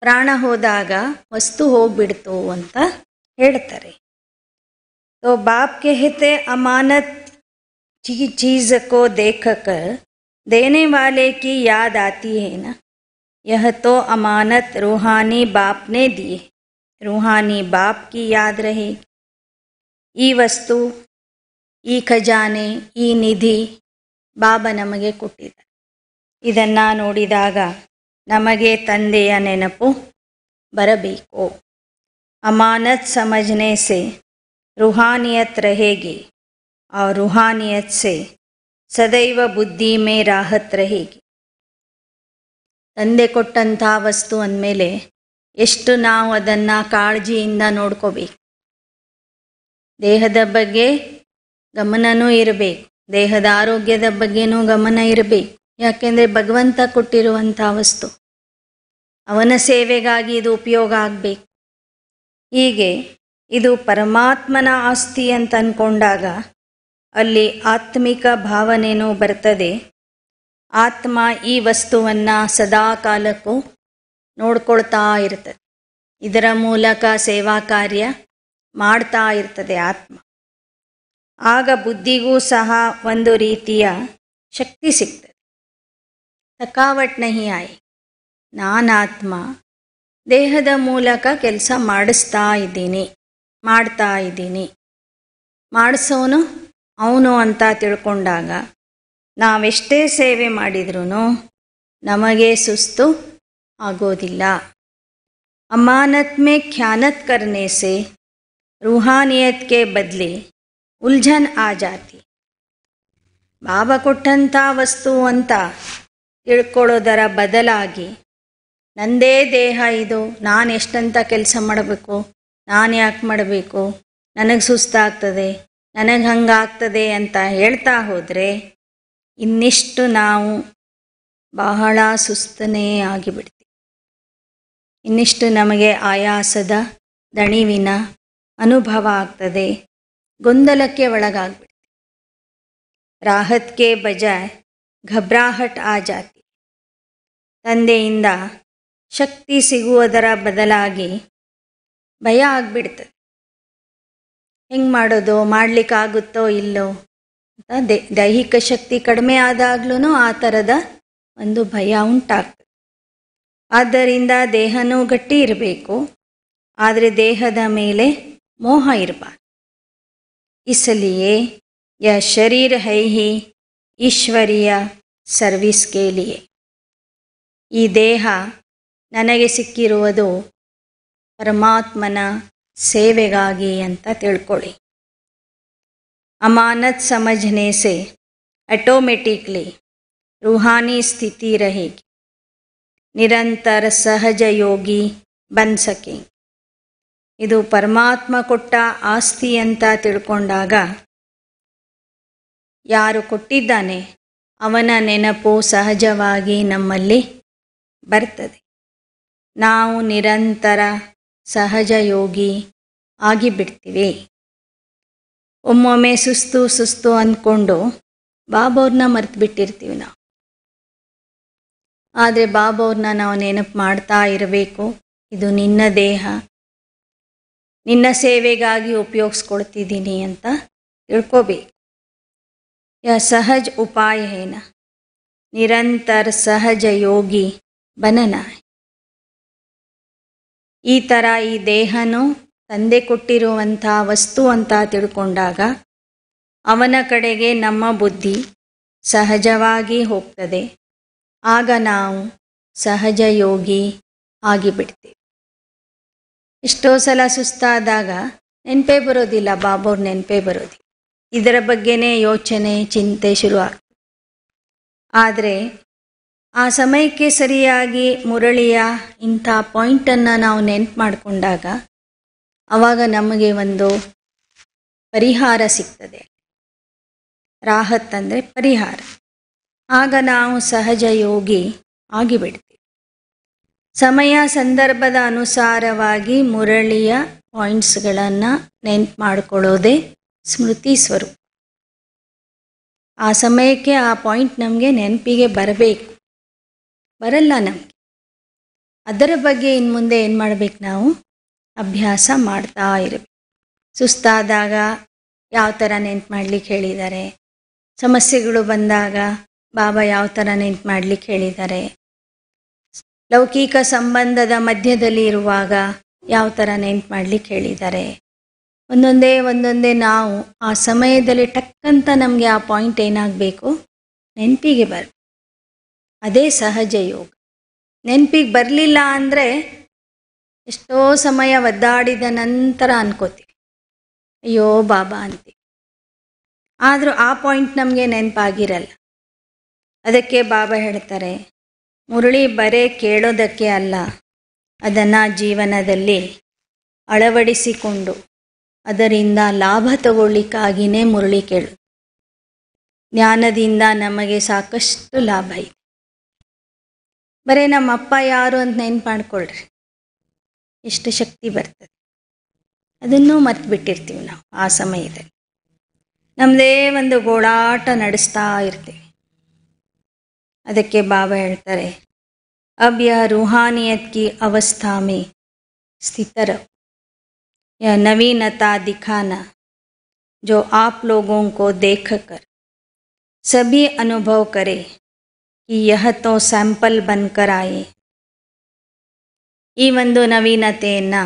ಪ್ರಾಣ ಹೋದಾಗ ವಸ್ತು ಹೋಗ್ಬಿಡ್ತು ಅಂತ ಹೇಳ್ತಾರೆ. तो बाप कहते अमानत चीज को देखकर देने वाले की याद आती है ना. यह तो अमानत रूहानी बाप ने दी है, रूहानी बाप की याद रहेगी. ಈ ವಸ್ತು, ಈ ಖಜಾನೆ, ಈ ನಿಧಿ ಬಾಬಾ ನಮಗೆ ಕೊಟ್ಟಿದ್ದಾರೆ. ಇದನ್ನು ನೋಡಿದಾಗ ನಮಗೆ ತಂದೆಯ ನೆನಪು ಬರಬೇಕು. ಅಮಾನತ್ ಸಮझने से रूहानियत रहेगी और रूहानियत से सदैव बुद्धि में राहत रहेगी. ತಂದೆ ಕೊಟ್ಟಂಥ ವಸ್ತು ಅಂದಮೇಲೆ ಎಷ್ಟು ನಾವು ಅದನ್ನು ಕಾಳಜಿಯಿಂದ ನೋಡ್ಕೋಬೇಕು. ದೇಹದ ಬಗ್ಗೆ ಗಮನನೂ ಇರಬೇಕು, ದೇಹದ ಆರೋಗ್ಯದ ಬಗ್ಗೆನೂ ಗಮನ ಇರಬೇಕು. ಯಾಕೆಂದರೆ ಭಗವಂತ ಕೊಟ್ಟಿರುವಂಥ ವಸ್ತು, ಅವನ ಸೇವೆಗಾಗಿ ಇದು ಉಪಯೋಗ ಆಗಬೇಕು. ಹೀಗೆ ಇದು ಪರಮಾತ್ಮನ ಆಸ್ತಿ ಅಂತ ಅಂದ್ಕೊಂಡಾಗ ಅಲ್ಲಿ ಆತ್ಮಿಕ ಭಾವನೆಯೂ ಬರ್ತದೆ. ಆತ್ಮ ಈ ವಸ್ತುವನ್ನು ಸದಾ ಕಾಲಕ್ಕೂ ನೋಡ್ಕೊಳ್ತಾ ಇರ್ತದೆ. ಇದರ ಮೂಲಕ ಸೇವಾ ಕಾರ್ಯ ಮಾಡ್ತಾ ಇರ್ತದೆ ಆತ್ಮ. ಆಗ ಬುದ್ಧಿಗೂ ಸಹ ಒಂದು ರೀತಿಯ ಶಕ್ತಿ ಸಿಗ್ತದೆ. ಥಕಾವಟ್ ನಹಿ ಆಯಿ. ನಾನಾತ್ಮ ದೇಹದ ಮೂಲಕ ಕೆಲಸ ಮಾಡ್ತಾ ಇದ್ದೀನಿ. ಮಾಡಿಸೋನು ಅವನು ಅಂತ ತಿಳ್ಕೊಂಡಾಗ ನಾವೆಷ್ಟೇ ಸೇವೆ ಮಾಡಿದ್ರೂ ನಮಗೆ ಸುಸ್ತು ಆಗೋದಿಲ್ಲ. ಅಮಾನತ್ ಮೇ ಖ್ಯಾನತ್ ಕರ್ನೆ ಸೆ ರೂಹಾನಿಯತ್ ಕೆ ಬದಲಿ ಉಲ್ಝನ್ ಆ ಜಾತಿ. ಬಾಬಾ ಕೊಟ್ಟಂಥ ವಸ್ತು ಅಂತ ತಿಳ್ಕೊಳ್ಳೋದರ ಬದಲಾಗಿ ನಂದೇ ದೇಹ ಇದು, ನಾನು ಎಷ್ಟಂತ ಕೆಲಸ ಮಾಡಬೇಕು, ನಾನು ಯಾಕೆ ಮಾಡಬೇಕು, ನನಗೆ ಸುಸ್ತಾಗ್ತದೆ, ನನಗೆ ಹಂಗಾಗ್ತದೆ ಅಂತ ಹೇಳ್ತಾ ಹೋದರೆ ಇನ್ನಿಷ್ಟು ನಾವು ಬಹಳ ಸುಸ್ತನೇ ಆಗಿಬಿಡ್ತೀವಿ. ಇನ್ನಿಷ್ಟು ನಮಗೆ ಆಯಾಸದ ದಣಿವಿನ ಅನುಭವ ಆಗ್ತದೆ, ಗೊಂದಲಕ್ಕೆ ಒಳಗಾಗ್ಬಿಡ್ತೀವಿ. ರಾಹತ್ ಕೆ ಬಜಾಯ್ ಘಬ್ರಾಹಟ್ ಆ ಜಾತಿ. ತಂದೆಯಿಂದ ಶಕ್ತಿ ಸಿಗುವುದರ ಬದಲಾಗಿ ಭಯ ಆಗಿಬಿಡ್ತದೆ. ಹೆಂಗೆ ಮಾಡೋದು, ಮಾಡಲಿಕ್ಕಾಗುತ್ತೋ ಇಲ್ಲೋ ಅಂತ ದೈಹಿಕ ಶಕ್ತಿ ಕಡಿಮೆ ಆದಾಗ್ಲೂ ಆ ಥರದ ಒಂದು ಭಯ ಉಂಟಾಗ್ತದೆ. ಆದ್ದರಿಂದ ದೇಹನೂ ಗಟ್ಟಿ ಇರಬೇಕು, ಆದರೆ ದೇಹದ ಮೇಲೆ ಮೋಹ ಇರಬಾರ್ದು. ಇಸಲಿಯೇ ಯಹ ಶರೀರ ಹೈ ಹಿ ಈಶ್ವರೀಯ ಸರ್ವಿಸ್ ಕೆ ಲಿಯೆ. ಈ ದೇಹ ನನಗೆ ಸಿಕ್ಕಿರುವುದು ಪರಮಾತ್ಮನ ಸೇವೆಗಾಗಿ ಅಂತ ತಿಳ್ಕೊಳ್ಳಿ. ಅಮಾನತ್ ಸಮझने से ऑटोमेटिकली रूहानी स्थिति रहेगी. ನಿರಂತರ ಸಹಜ ಯೋಗಿ ಬನ್ ಸಕೆ. ಇದು ಪರಮಾತ್ಮ ಕೊಟ್ಟ ಆಸ್ತಿ ಅಂತ ತಿಳ್ಕೊಂಡಾಗ ಯಾರು ಕೊಟ್ಟಿದ್ದಾನೆ ಅವನ ನೆನಪು ಸಹಜವಾಗಿ ನಮ್ಮಲ್ಲಿ ಬರ್ತದೆ. ನಾವು ನಿರಂತರ ಸಹಜ ಯೋಗಿ ಆಗಿಬಿಡ್ತೀವಿ. ಒಮ್ಮೊಮ್ಮೆ ಸುಸ್ತು ಅಂದ್ಕೊಂಡು ಬಾಬವ್ರನ್ನ ಮರ್ತು ಬಿಟ್ಟಿರ್ತೀವಿ ನಾವು. ಆದರೆ ಬಾಬವ್ರನ್ನ ನಾವು ನೆನಪು ಮಾಡ್ತಾ ಇರಬೇಕು. ಇದು ನಿನ್ನ ದೇಹ, ನಿನ್ನ ಸೇವೆಗಾಗಿ ಉಪಯೋಗಿಸ್ಕೊಳ್ತಿದ್ದೀನಿ ಅಂತ ತಿಳ್ಕೋಬೇಕು. ಯಹ ಸಹಜ ಉಪಾಯ ಹೇನ ನಿರಂತರ ಸಹಜ ಯೋಗಿ ಬನನ. ಈ ಥರ ಈ ದೇಹನೂ ತಂದೆ ಕೊಟ್ಟಿರುವಂಥ ವಸ್ತು ಅಂತ ತಿಳ್ಕೊಂಡಾಗ ಅವನ ಕಡೆಗೆ ನಮ್ಮ ಬುದ್ಧಿ ಸಹಜವಾಗಿ ಹೋಗ್ತದೆ. ಆಗ ನಾವು ಸಹಜ ಯೋಗಿ ಆಗಿಬಿಡ್ತೀವಿ. ಎಷ್ಟೋ ಸಲ ಸುಸ್ತಾದಾಗ ನೆನಪೇ ಬರೋದಿಲ್ಲ, ಬಾಬವ್ರ ನೆನಪೇ ಬರೋದಿಲ್ಲ. ಇದರ ಬಗ್ಗೆನೇ ಯೋಚನೆ ಚಿಂತೆ ಶುರು ಆಗ್ತದೆ. ಆದರೆ ಆ ಸಮಯಕ್ಕೆ ಸರಿಯಾಗಿ ಮುರಳಿಯ ಇಂಥ ಪಾಯಿಂಟನ್ನು ನಾವು ನೆನಪು ಮಾಡಿಕೊಂಡಾಗ ಆವಾಗ ನಮಗೆ ಒಂದು ಪರಿಹಾರ ಸಿಗ್ತದೆ. ರಾಹತ್ ಅಂದರೆ ಪರಿಹಾರ. ಆಗ ನಾವು ಸಹಜ ಯೋಗಿ ಆಗಿಬಿಡ್ತೀವಿ. ಸಮಯ ಸಂದರ್ಭದ ಅನುಸಾರವಾಗಿ ಮುರಳಿಯ ಪಾಯಿಂಟ್ಸ್ಗಳನ್ನು ನೆನಪು ಮಾಡಿಕೊಳ್ಳೋದೇ ಸ್ಮೃತಿ ಸ್ವರೂಪ. ಆ ಸಮಯಕ್ಕೆ ಆ ಪಾಯಿಂಟ್ ನಮಗೆ ನೆನಪಿಗೆ ಬರಬೇಕು, ಬರಲ್ಲ ನಮಗೆ. ಅದರ ಬಗ್ಗೆ ಇನ್ನು ಮುಂದೆ ಏನು ಮಾಡಬೇಕು, ನಾವು ಅಭ್ಯಾಸ ಮಾಡ್ತಾ ಇರಬೇಕು. ಸುಸ್ತಾದಾಗ ಯಾವ ಥರ ನೆನಪು ಮಾಡಲಿಕ್ಕೆ ಹೇಳಿದ್ದಾರೆ, ಸಮಸ್ಯೆಗಳು ಬಂದಾಗ ಬಾಬಾ ಯಾವ ಥರ ನೆನಪು ಮಾಡಲಿಕ್ಕೆ ಹೇಳಿದ್ದಾರೆ, ಲೌಕಿಕ ಸಂಬಂಧದ ಮಧ್ಯದಲ್ಲಿ ಇರುವಾಗ ಯಾವ ಥರ ನೆನಪು ಮಾಡಲಿಕ್ಕೆ ಹೇಳಿದ್ದಾರೆ. ಒಂದೊಂದೇ ನಾವು ಆ ಸಮಯದಲ್ಲಿ ಟಕ್ಕಂತ ನಮಗೆ ಆ ಪಾಯಿಂಟ್ ಏನಾಗಬೇಕು, ನೆನಪಿಗೆ ಬರಬೇಕು. ಅದೇ ಸಹಜ ಯೋಗ. ನೆನಪಿಗೆ ಬರಲಿಲ್ಲ ಅಂದರೆ ಎಷ್ಟೋ ಸಮಯ ಒದ್ದಾಡಿದ ನಂತರ ಅನ್ಕೋತೀವಿ, ಅಯ್ಯೋ ಬಾಬಾ ಅಂತೀವಿ. ಆದರೂ ಆ ಪಾಯಿಂಟ್ ನಮಗೆ ನೆನಪಾಗಿರಲ್ಲ. ಅದಕ್ಕೆ ಬಾಬಾ ಹೇಳ್ತಾರೆ, ಮುರಳಿ ಬರೇ ಕೇಳೋದಕ್ಕೆ ಅಲ್ಲ, ಅದನ್ನು ಜೀವನದಲ್ಲಿ ಅಳವಡಿಸಿಕೊಂಡು ಅದರಿಂದ ಲಾಭ ತಗೊಳ್ಳಿಕ್ಕಾಗಿಯೇ ಮುರಳಿ ಕೇಳು. ಜ್ಞಾನದಿಂದ ನಮಗೆ ಸಾಕಷ್ಟು ಲಾಭ ಇದೆ. ಬರೀ ನಮ್ಮ ಅಪ್ಪ ಯಾರು ಅಂತ ನೆನ್ಪು ಮಾಡ್ಕೊಳ್ರಿ, ಎಷ್ಟು ಶಕ್ತಿ ಬರ್ತದೆ. ಅದನ್ನೂ ಮರ್ತು ಬಿಟ್ಟಿರ್ತೀವಿ ನಾವು. ಆ ಸಮಯದಲ್ಲಿ ನಮ್ಮದೇ ಒಂದು ಗೋಳಾಟ ನಡೆಸ್ತಾ ಇರ್ತೀವಿ. ಅದಕ್ಕೆ ಬಾಬಾ ಹೇಳ್ತಾರೆ, अब यह रूहानियत की अवस्था में स्थित रहो. यह नवीनता दिखाना जो आप लोगों को देखकर सभी अनुभव करे कि यह तो ಸ್ಯಾಂಪಲ್ ಬನ್ಕರ್ ಆಯೆ. ಈ ಒಂದು ನವೀನತೆಯನ್ನು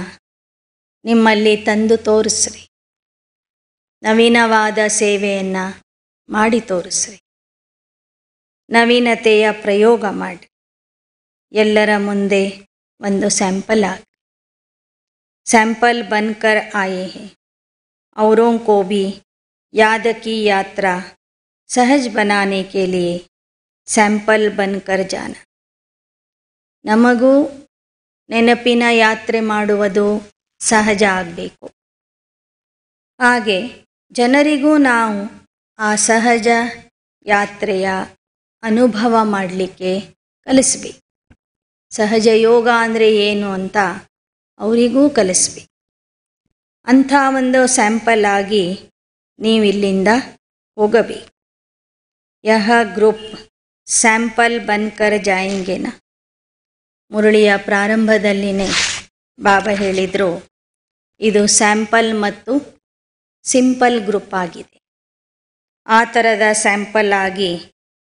ನಿಮ್ಮಲ್ಲಿ ತಂದು ತೋರಿಸ್ರಿ. ನವೀನವಾದ ಸೇವೆಯನ್ನು ಮಾಡಿ ತೋರಿಸ್ರಿ. ನವೀನತೆಯ ಪ್ರಯೋಗ ಮಾಡಿ ಎಲ್ಲರ ಮುಂದೆ ಒಂದು ಸ್ಯಾಂಪಲ್ ಆಗಿ. सैंपल बनकर आए हैं, औरों को भी याद की यात्रा सहज बनाने के लिए सैंपल बनकर जाना. ನಮಗೂ ನೆನಪಿನ ಯಾತ್ರೆ ಮಾಡುವುದು ಸಹಜ ಆಗಬೇಕು. ಹಾಗೆ ಜನರಿಗೂ ನಾವು ಆ ಸಹಜ ಯಾತ್ರೆಯ ಅನುಭವ ಮಾಡಲಿಕ್ಕೆ ಕಲಿಸ್ಬೇಕು. ಸಹಜ ಯೋಗ ಅಂದರೆ ಏನು ಅಂತ ಅವರಿಗೂ ಕಲಿಸ್ಬೇಕು. ಅಂಥ ಒಂದು ಸ್ಯಾಂಪಲ್ ಆಗಿ ನೀವಿಲ್ಲಿಂದ ಹೋಗಬೇಕು. ಯಹ ಗ್ರೂಪ್ ಸ್ಯಾಂಪಲ್ ಬನ್ಕರ್ ಜಾಯೆಂಗೆನ. ಮುರಳಿಯ ಪ್ರಾರಂಭದಲ್ಲಿನೇ ಬಾಬಾ ಹೇಳಿದರು, ಇದು ಸ್ಯಾಂಪಲ್ ಮತ್ತು ಸಿಂಪಲ್ ಗ್ರೂಪ್ ಆಗಿದೆ. ಆ ಥರದ ಸ್ಯಾಂಪಲ್ ಆಗಿ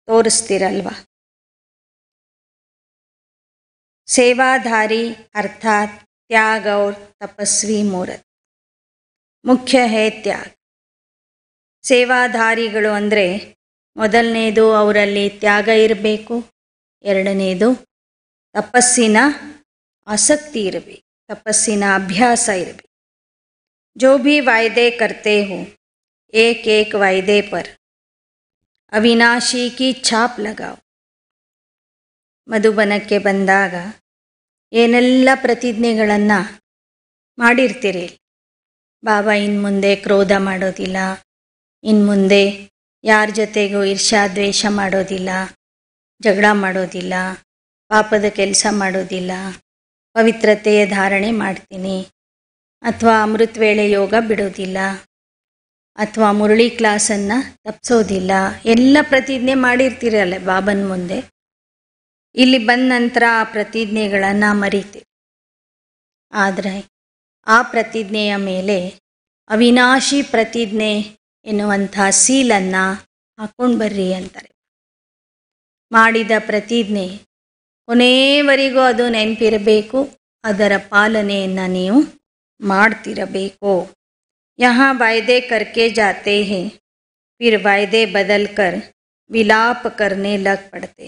ತೋರಿಸ್ತಿರಲ್ವ. ಸೇವಾಧಾರಿ ಅರ್ಥಾತ್ त्याग और तपस्वी मूर्त. ಮುಖ್ಯ ಹೇ ತ್ಯಾಗ. ಸೇವಾಧಾರಿಗಳು ಅಂದರೆ ಮೊದಲನೇದು ಅವರಲ್ಲಿ ತ್ಯಾಗ ಇರಬೇಕು, ಎರಡನೇದು ತಪಸ್ಸಿನ ಆಸಕ್ತಿ ಇರಬೇಕು, ತಪಸ್ಸಿನ ಅಭ್ಯಾಸ ಇರಬೇಕು. जो भी वायदे करते हो एक एक वायदे पर अविनाशी की छाप लगाओ. ಮಧುಬನಕ್ಕೆ ಬಂದಾಗ ಏನೆಲ್ಲ ಪ್ರತಿಜ್ಞೆಗಳನ್ನು ಮಾಡಿರ್ತೀರಿ. ಬಾಬಾ ಇನ್ನು ಮುಂದೆ ಕ್ರೋಧ ಮಾಡೋದಿಲ್ಲ, ಇನ್ನು ಮುಂದೆ ಯಾರ ಜೊತೆಗೂ ಈರ್ಷ್ಯಾದ್ವೇಷ ಮಾಡೋದಿಲ್ಲ, ಜಗಳ ಮಾಡೋದಿಲ್ಲ, ಪಾಪದ ಕೆಲಸ ಮಾಡೋದಿಲ್ಲ, ಪವಿತ್ರತೆಯ ಧಾರಣೆ ಮಾಡ್ತೀನಿ, ಅಥವಾ ಅಮೃತ ವೇಳೆ ಯೋಗ ಬಿಡೋದಿಲ್ಲ, ಅಥವಾ ಮುರಳಿ ಕ್ಲಾಸನ್ನು ತಪ್ಪಿಸೋದಿಲ್ಲ. ಎಲ್ಲ ಪ್ರತಿಜ್ಞೆ ಮಾಡಿರ್ತೀರಲ್ಲ ಬಾಬನ ಮುಂದೆ. ಇಲ್ಲಿ ಬಂದ ನಂತರ ಆ ಪ್ರತಿಜ್ಞೆಗಳನ್ನು ಮರಿತೀವಿ. ಆದರೆ ಆ ಪ್ರತಿಜ್ಞೆಯ ಮೇಲೆ ಅವಿನಾಶಿ ಪ್ರತಿಜ್ಞೆ ಎನ್ನುವಂಥ ಸೀಲನ್ನು ಹಾಕ್ಕೊಂಡು ಬರ್ರಿ ಅಂತಾರೆ. ಮಾಡಿದ ಪ್ರತಿಜ್ಞೆ ಕೊನೆಯವರೆಗೂ ಅದು ನೆನಪಿರಬೇಕು, ಅದರ ಪಾಲನೆಯನ್ನು ನೀವು ಮಾಡ್ತಿರಬೇಕು. यहाँ वायदे करके जाते हैं, फिर वायदे बदल कर विलाप करने लग पड़ते.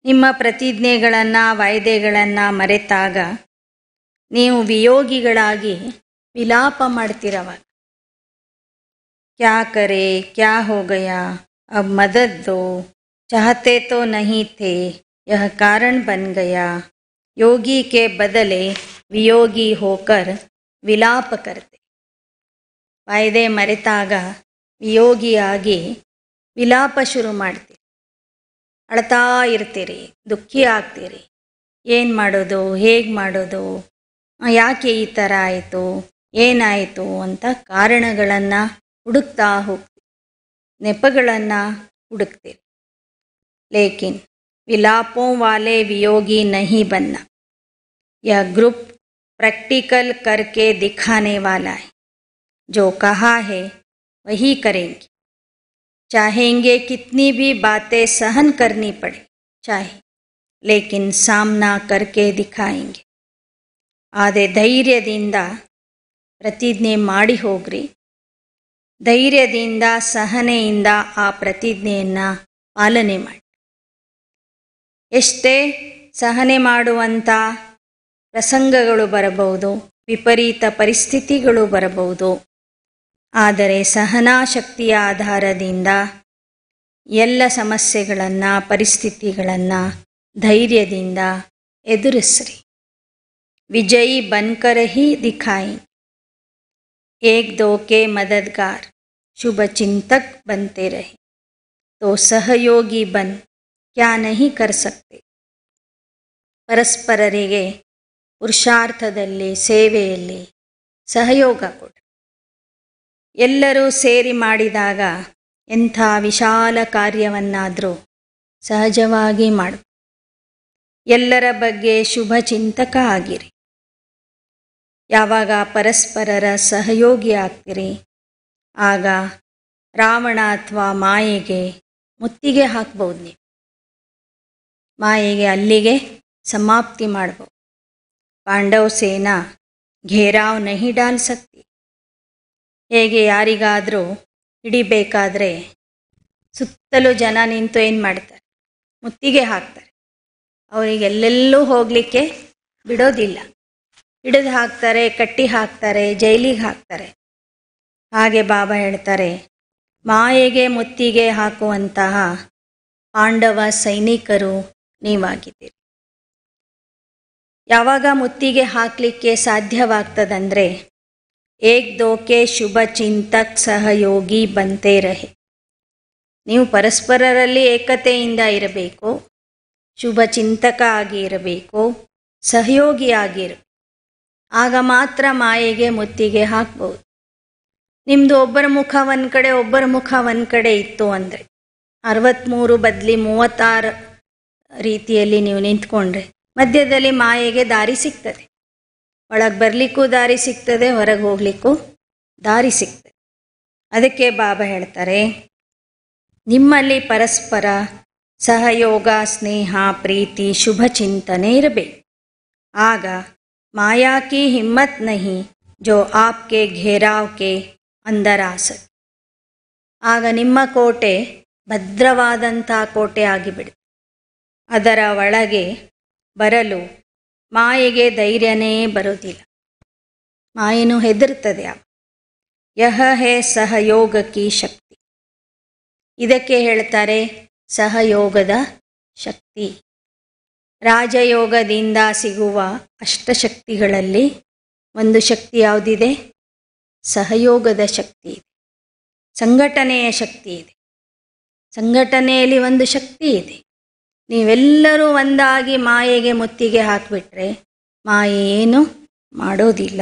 ನಿಮ್ಮ ಪ್ರತಿಜ್ಞೆಗಳನ್ನು ವಾಯ್ದೆಗಳನ್ನು ಮರೆತಾಗ ನೀವು ವಿಯೋಗಿಗಳಾಗಿ ವಿಲಾಪ ಮಾಡ್ತಿರವಾಗ. ಕ್ಯಾ ಕರೆ ಕ್ಯಾ ಹೋ ಗಯಾ ಅಬ್ ಮದದ್ ದೋ ಚಾಹತೆ ತೋ ನಹೀ ಥೇ ಯಹ ಕಾರಣ ಬನ್ ಗಯಾ ಯೋಗಿ ಕೆ ಬದಲೆ ವಿಯೋಗಿ ಹೋಕರ್ ವಿಲಾಪ ಕರ್ತೆ. ವಾಯ್ದೆ ಮರೆತಾಗ ವಿಯೋಗಿಯಾಗಿ ವಿಲಾಪ ಶುರು ಮಾಡ್ತೀರಿ. ಅಳ್ತಾ ಇರ್ತೀರಿ, ದುಃಖಿ ಆಗ್ತೀರಿ. ಏನು ಮಾಡೋದು, ಹೇಗೆ ಮಾಡೋದು, ಯಾಕೆ ಈ ಥರ ಆಯಿತು, ಏನಾಯಿತು ಅಂತ ಕಾರಣಗಳನ್ನು ಹುಡುಕ್ತಾ ಹೋಗ್ತೀರಿ, ನೆಪಗಳನ್ನು ಹುಡುಕ್ತೀರಿ. ಲೇಕಿನ್ ವಿಲಾಪೋ ವಾಲೆ ವಿಯೋಗಿ ನಹಿ ಬನ್ನ. ಯಹ ಗ್ರೂಪ್ प्रैक्टिकल करके दिखाने वाला है. जो कहा है वही करेंगे, चाहेंगे कितनी भी बातें सहन करनी पड़े चाहे, लेकिन सामना करके दिखाएंगे. आदे ಧೈರ್ಯದಿಂದ ಪ್ರತಿಜ್ಞೆ ಮಾಡಿ ಹೋಗ್ರಿ. ಧೈರ್ಯದಿಂದ ಸಹನೆಯಿಂದ ಆ ಪ್ರತಿಜ್ಞೆಯನ್ನು ಪಾಲನೆ ಮಾಡಿ. ಎಷ್ಟೇ ಸಹನೆ ಮಾಡುವಂಥ ಪ್ರಸಂಗಗಳು ಬರಬಹುದು, ವಿಪರೀತ ಪರಿಸ್ಥಿತಿಗಳು ಬರಬಹುದು. ಆದರೆ ಸಹನಾ ಶಕ್ತಿಯ ಆಧಾರದಿಂದ ಎಲ್ಲ ಸಮಸ್ಯೆಗಳನ್ನು ಪರಿಸ್ಥಿತಿಗಳನ್ನು ಧೈರ್ಯದಿಂದ ಎದುರಿಸ್ರಿ. ವಿಜಯಿ ಬನ್ಕರ್ ಹಿ ದಿಖಾಯಿ. ಏಕ್ ದೋ ಕೆ ಮದದ್ಗಾರ್ ಶುಭ ಚಿಂತಕ್ ಬಂತೆ ರಹೆ ತೋ ಸಹಯೋಗಿ ಬನ್ ಕ್ಯಾ ನಹಿ ಕರ್ ಸಕ್ತೆ. ಪರಸ್ಪರರಿಗೆ ಪುರುಷಾರ್ಥದಲ್ಲಿ ಸೇವೆಯಲ್ಲಿ ಸಹಯೋಗ ಕೊಡಿ. ಎಲ್ಲರೂ ಸೇರಿ ಮಾಡಿದಾಗ ಎಂಥ ವಿಶಾಲ ಕಾರ್ಯವನ್ನಾದರೂ ಸಹಜವಾಗಿ ಮಾಡು. ಎಲ್ಲರ ಬಗ್ಗೆ ಶುಭ ಚಿಂತಕ ಆಗಿರಿ. ಯಾವಾಗ ಪರಸ್ಪರರ ಸಹಯೋಗಿ ಆಗ್ತೀರಿ ಆಗ ರಾವಣ ಅಥವಾ ಮಾಯೆಗೆ ಮುತ್ತಿಗೆ ಹಾಕ್ಬೋದು ನೀವು. ಮಾಯೆಗೆ ಅಲ್ಲಿಗೆ ಸಮಾಪ್ತಿ ಮಾಡ್ಬೋದು. ಪಾಂಡವ್ ಸೇನಾ ಘೇರಾವ್ ನಹಿ ಡಾಲ್ ಸಕ್ತಿ. ಹೇಗೆ ಯಾರಿಗಾದರೂ ಹಿಡಿಬೇಕಾದ್ರೆ ಸುತ್ತಲೂ ಜನ ನಿಂತು ಏನು ಮಾಡ್ತಾರೆ, ಮುತ್ತಿಗೆ ಹಾಕ್ತಾರೆ. ಅವರಿಗೆ ಎಲ್ಲೆಲ್ಲೂ ಹೋಗಲಿಕ್ಕೆ ಬಿಡೋದಿಲ್ಲ. ಹಿಡಿದು ಹಾಕ್ತಾರೆ, ಕಟ್ಟಿ ಹಾಕ್ತಾರೆ, ಜೈಲಿಗೆ ಹಾಕ್ತಾರೆ. ಹಾಗೆ ಬಾಬಾ ಹೇಳ್ತಾರೆ, ಮಾಯೆಗೆ ಮುತ್ತಿಗೆ ಹಾಕುವಂತಹ ಪಾಂಡವ ಸೈನಿಕರು ನೀವಾಗಿದ್ದೀರಿ. ಯಾವಾಗ ಮುತ್ತಿಗೆ ಹಾಕಲಿಕ್ಕೆ ಸಾಧ್ಯವಾಗ್ತದಂದರೆ ಏಕ್ ದೋಕೆ ಶುಭ ಚಿಂತಕ್ ಸಹಯೋಗಿ ಬಂತೇ ರಹೆ. ನೀವು ಪರಸ್ಪರರಲ್ಲಿ ಏಕತೆಯಿಂದ ಇರಬೇಕು, ಶುಭ ಚಿಂತಕ ಆಗಿ ಇರಬೇಕು, ಸಹಯೋಗಿಯಾಗಿ ಇರಬೇಕು. ಆಗ ಮಾತ್ರ ಮಾಯೆಗೆ ಮುತ್ತಿಗೆ ಹಾಕ್ಬೋದು. ನಿಮ್ಮದು ಒಬ್ಬರ ಮುಖ ಒಂದು ಕಡೆ, ಒಬ್ಬರ ಮುಖ ಒಂದು ಕಡೆ ಇತ್ತು ಅಂದರೆ 63 ಬದಲಿ 36 ರೀತಿಯಲ್ಲಿ ನೀವು ನಿಂತ್ಕೊಂಡ್ರೆ ಮಧ್ಯದಲ್ಲಿ ಮಾಯೆಗೆ ದಾರಿ ಸಿಗ್ತದೆ. ಒಳಗೆ ಬರಲಿಕ್ಕೂ ದಾರಿ ಸಿಗ್ತದೆ, ಹೊರಗೆ ಹೋಗ್ಲಿಕ್ಕೂ ದಾರಿ ಸಿಗ್ತದೆ. ಅದಕ್ಕೆ ಬಾಬಾ ಹೇಳ್ತಾರೆ, ನಿಮ್ಮಲ್ಲಿ ಪರಸ್ಪರ ಸಹಯೋಗ, ಸ್ನೇಹ, ಪ್ರೀತಿ, ಶುಭ ಚಿಂತನೆ ಇರಬೇಕು. ಆಗ ಮಾಯಾ ಕಿ ಹಿಮ್ಮತ್ ನಹಿ ಜೋ ಆಪ್ಕೆ ಘೇರಾವ್ ಕೆ ಅಂದರ್ ಆ ಸಕೆ. ಆಗ ನಿಮ್ಮ ಕೋಟೆ ಭದ್ರವಾದಂಥ ಕೋಟೆ ಆಗಿಬಿಡುತ್ತೆ. ಅದರ ಒಳಗೆ ಬರಲು ಮಾಯೆಗೆ ಧೈರ್ಯನೇ ಬರೋದಿಲ್ಲ. ಮಾಯೆನೂ ಹೆದರ್ತದೆ. ಯಹ ಹೇ ಸಹಯೋಗ ಕಿ ಶಕ್ತಿ. ಇದಕ್ಕೆ ಹೇಳ್ತಾರೆ ಸಹಯೋಗದ ಶಕ್ತಿ. ರಾಜಯೋಗದಿಂದ ಸಿಗುವ ಅಷ್ಟಶಕ್ತಿಗಳಲ್ಲಿ ಒಂದು ಶಕ್ತಿ ಯಾವುದಿದೆ? ಸಹಯೋಗದ ಶಕ್ತಿ ಇದೆ, ಸಂಘಟನೆಯ ಶಕ್ತಿ ಇದೆ. ಸಂಘಟನೆಯಲ್ಲಿ ಒಂದು ಶಕ್ತಿ ಇದೆ. ನೀವೆಲ್ಲರೂ ಒಂದಾಗಿ ಮಾಯೆಗೆ ಮುತ್ತಿಗೆ ಹಾಕಿಬಿಟ್ರೆ ಮಾಯೆ ಏನು ಮಾಡೋದಿಲ್ಲ.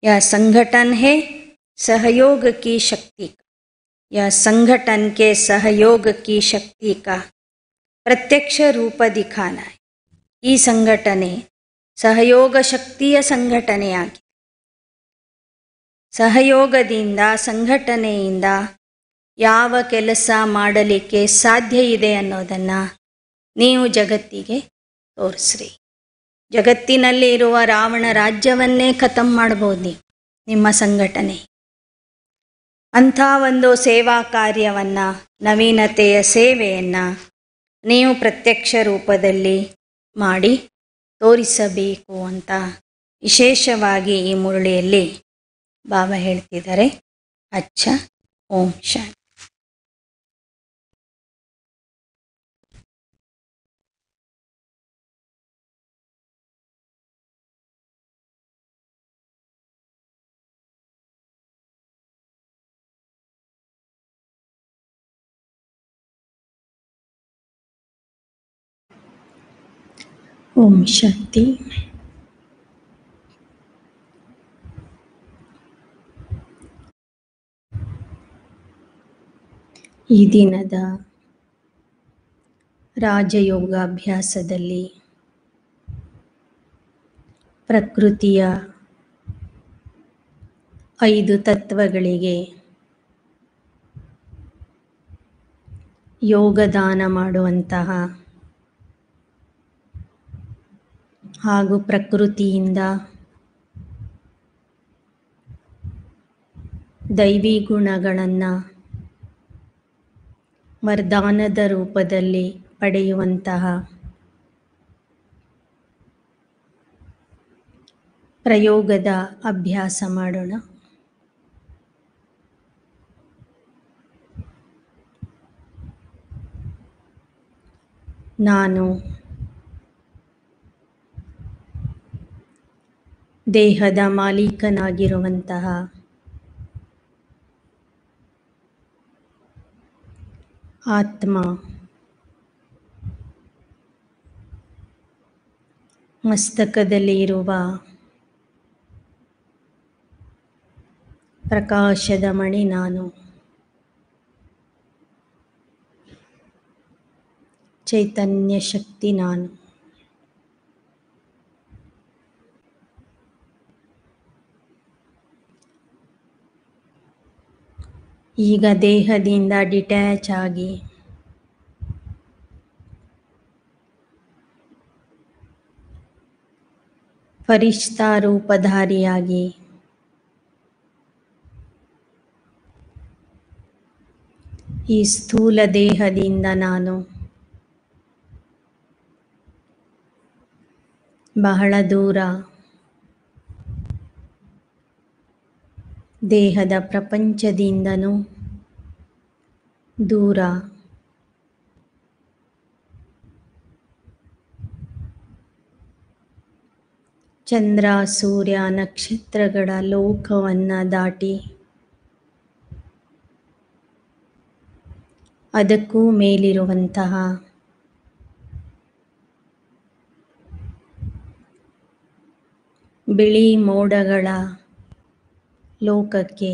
ಯಾ ಸಂಘಟನ್ ಹೇ सहयोग की शक्ति का, यह संगठन के सहयोग की शक्ति का ಪ್ರತ್ಯಕ್ಷ ರೂಪ ದಿಖಾನ. ಈ ಸಂಘಟನೆ ಸಹಯೋಗ ಶಕ್ತಿಯ ಸಂಘಟನೆಯಾಗಿದೆ. ಸಹಯೋಗದಿಂದ, ಸಂಘಟನೆಯಿಂದ ಯಾವ ಕೆಲಸ ಮಾಡಲಿಕ್ಕೆ ಸಾಧ್ಯ ಇದೆ ಅನ್ನೋದನ್ನು ನೀವು ಜಗತ್ತಿಗೆ ತೋರಿಸ್ರಿ. ಜಗತ್ತಿನಲ್ಲಿ ಇರುವ ರಾವಣ ರಾಜ್ಯವನ್ನೇ ಖತಮ್ ಮಾಡ್ಬೋದು ನೀವು, ನಿಮ್ಮ ಸಂಘಟನೆ. ಅಂಥ ಒಂದು ಸೇವಾ ಕಾರ್ಯವನ್ನು, ನವೀನತೆಯ ಸೇವೆಯನ್ನು ನೀವು ಪ್ರತ್ಯಕ್ಷ ರೂಪದಲ್ಲಿ ಮಾಡಿ ತೋರಿಸಬೇಕು ಅಂತ ವಿಶೇಷವಾಗಿ ಈ ಮುರಳಿಯಲ್ಲಿ ಬಾಬಾ ಹೇಳ್ತಿದ್ದಾರೆ. ಅಚ್ಚ, ಓಂ ಶಾಂತಿ. ಓಂ ಶಾಂತಿ. ಈ ದಿನದ ರಾಜಯೋಗಾಭ್ಯಾಸದಲ್ಲಿ ಪ್ರಕೃತಿಯ 5 ತತ್ವಗಳಿಗೆ ಯೋಗದಾನ ಮಾಡುವಂತಹ ಹಾಗೂ ಪ್ರಕೃತಿಯಿಂದ ದೈವಿ ಗುಣಗಳನ್ನು ವರದಾನದ ರೂಪದಲ್ಲಿ ಪಡೆಯುವಂತಹ ಪ್ರಯೋಗದ ಅಭ್ಯಾಸ ಮಾಡೋಣ. ನಾನು ದೇಹದ ಮಾಲೀಕನಾಗಿರುವಂತಹ ಆತ್ಮ, ಮಸ್ತಕದಲ್ಲಿ ಇರುವ ಪ್ರಕಾಶದ ಮಣಿ ನಾನು. ಚೈತನ್ಯ ಶಕ್ತಿ ನಾನು. ಈಗ ದೇಹದಿಂದ ಡಿಟ್ಯಾಚ್ ಆಗಿ ಫರಿಷ್ಠಾ ರೂಪಧಾರಿಯಾಗಿ ಈ ಸ್ಥೂಲ ದೇಹದಿಂದ ನಾನು ಬಹಳ ದೂರ ದೇಹದ ಪ್ರಪಂಚದಿಂದನೂ ದೂರ ಚಂದ್ರ ಸೂರ್ಯ ನಕ್ಷತ್ರಗಳ ಲೋಕವನ್ನು ದಾಟಿ ಅದಕ್ಕೂ ಮೇಲಿರುವಂತಹ ಬಿಳಿ ಮೋಡಗಳ ಲೋಕಕ್ಕೆ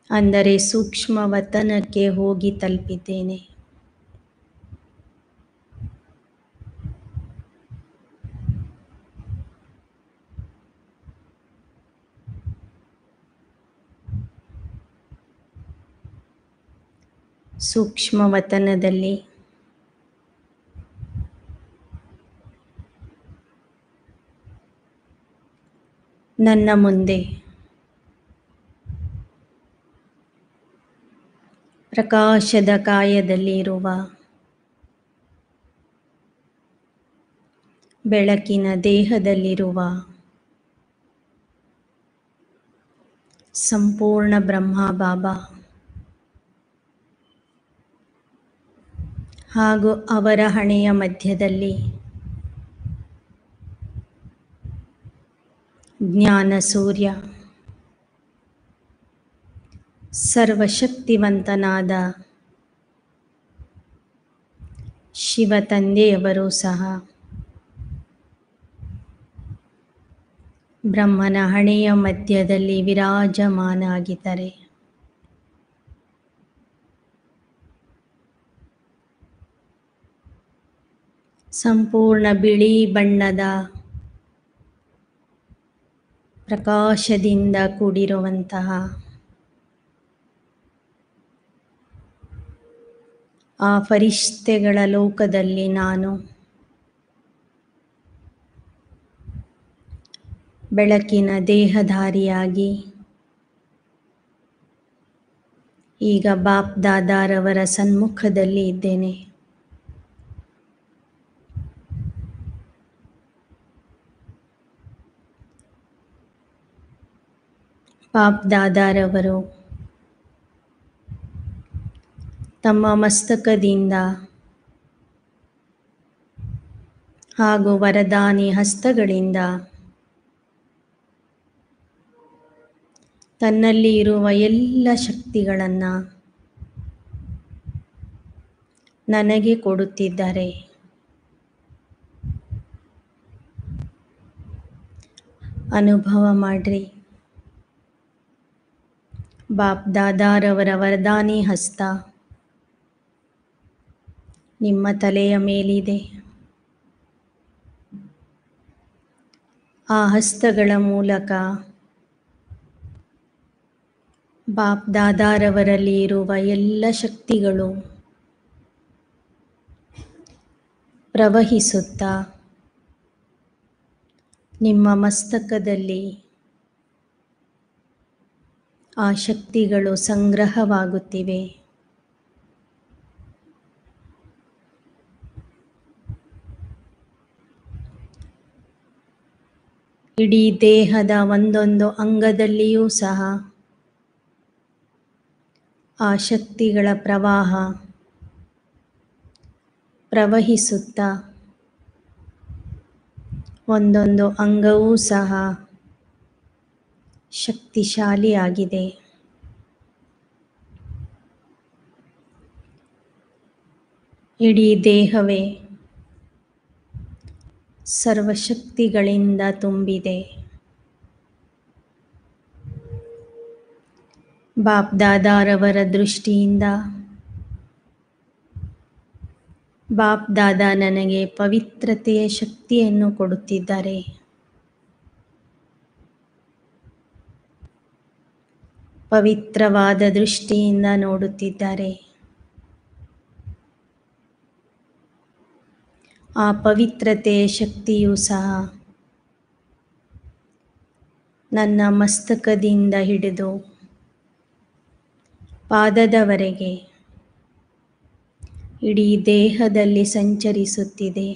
ಅಂದರೆ ಸೂಕ್ಷ್ಮ ವತನಕ್ಕೆ ಹೋಗಿ ತಲುಪಿದ್ದೇನೆ. ಸೂಕ್ಷ್ಮ ವತನದಲ್ಲಿ ನನ್ನ ಮುಂದೆ ಪ್ರಕಾಶದ ಕಾಯದಲ್ಲಿರುವ ಬೆಳಕಿನ ದೇಹದಲ್ಲಿರುವ ಸಂಪೂರ್ಣ ಬ್ರಹ್ಮ ಬಾಬಾ ಹಾಗೂ ಅವರ ಹಣೆಯ ಮಧ್ಯದಲ್ಲಿ ಜ್ಞಾನ ಸೂರ್ಯ ಸರ್ವಶಕ್ತಿವಂತನಾದ ಶಿವ ತಂದೆಯವರು ಸಹ ಬ್ರಹ್ಮನ ಹಣೆಯ ಮಧ್ಯದಲ್ಲಿ ವಿರಾಜಮಾನಾಗಿದ್ದಾರೆ. ಸಂಪೂರ್ಣ ಬಿಳಿ ಬಣ್ಣದ ಪ್ರಕಾಶದಿಂದ ಕೂಡಿರುವಂತಹ ಆ ಫರಿಷ್ಠೆಗಳ ಲೋಕದಲ್ಲಿ ನಾನು ಬೆಳಕಿನ ದೇಹಧಾರಿಯಾಗಿ ಈಗ ಬಾಪ್ ದಾದಾರವರ ಸನ್ಮುಖದಲ್ಲಿ ಇದ್ದೇನೆ. ಬಾಪ್ ದಾದಾರವರು ತಮ್ಮ ಮಸ್ತಕದಿಂದ ಹಾಗೂ ವರದಾನಿ ಹಸ್ತಗಳಿಂದ ತನ್ನಲ್ಲಿ ಇರುವ ಎಲ್ಲ ಶಕ್ತಿಗಳನ್ನು ನನಗೆ ಕೊಡುತ್ತಿದ್ದಾರೆ. ಅನುಭವ ಮಾಡ್ರಿ. ಬಾಪ್ ದಾದಾರವರ ವರದಾನಿ ಹಸ್ತ ನಿಮ್ಮ ತಲೆಯ ಮೇಲಿದೆ. ಆ ಹಸ್ತಗಳ ಮೂಲಕ ಬಾಪ್ ದಾದಾರವರಲ್ಲಿ ಇರುವ ಎಲ್ಲ ಶಕ್ತಿಗಳು ಪ್ರವಹಿಸುತ್ತಾ ನಿಮ್ಮ ಮಸ್ತಕದಲ್ಲಿ ಆ ಶಕ್ತಿಗಳು ಸಂಗ್ರಹವಾಗುತ್ತಿವೆ. ಇಡೀ ದೇಹದ ಒಂದೊಂದು ಅಂಗದಲ್ಲಿಯೂ ಸಹ ಆ ಶಕ್ತಿಗಳ ಪ್ರವಾಹ ಪ್ರವಹಿಸುತ್ತಾ ಒಂದೊಂದು ಅಂಗವೂ ಸಹ ಶಕ್ತಿಶಾಲಿಯಾಗಿದೆ. ಇಡೀ ದೇಹವೇ ಸರ್ವಶಕ್ತಿಗಳಿಂದ ತುಂಬಿದೆ. ಬಾಪ್ ದಾದಾರವರ ದೃಷ್ಟಿಯಿಂದ ಬಾಪ್ ದಾದಾ ನನಗೆ ಪವಿತ್ರತೆಯ ಶಕ್ತಿಯನ್ನು ಕೊಡುತ್ತಿದ್ದಾರೆ. ಪವಿತ್ರವಾದ ದೃಷ್ಟಿಯಿಂದ ನೋಡುತ್ತಿದ್ದಾರೆ. ಆ ಪವಿತ್ರತೆಯ ಶಕ್ತಿಯೂ ಸಹ ನನ್ನ ಮಸ್ತಕದಿಂದ ಹಿಡಿದು ಪಾದದವರೆಗೆ ಇಡೀ ದೇಹದಲ್ಲಿ ಸಂಚರಿಸುತ್ತಿದೆ.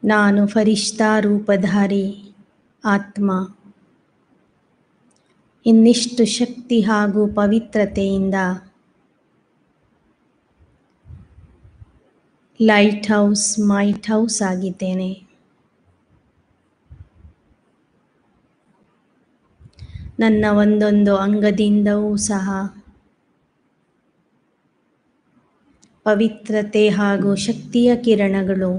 ನಾನು ಫರಿಷ್ಠಾ ರೂಪಧಾರಿ ಆತ್ಮ. ಇನ್ನಿಷ್ಟು ಶಕ್ತಿ ಹಾಗೂ ಪವಿತ್ರತೆಯಿಂದ ಲೈಟ್ ಹೌಸ್, ಮೈಟ್ ಹೌಸ್ ಆಗಿದ್ದೇನೆ. ನನ್ನ ಒಂದೊಂದು ಅಂಗದಿಂದವೂ ಸಹ ಪವಿತ್ರತೆ ಹಾಗೂ ಶಕ್ತಿಯ ಕಿರಣಗಳು,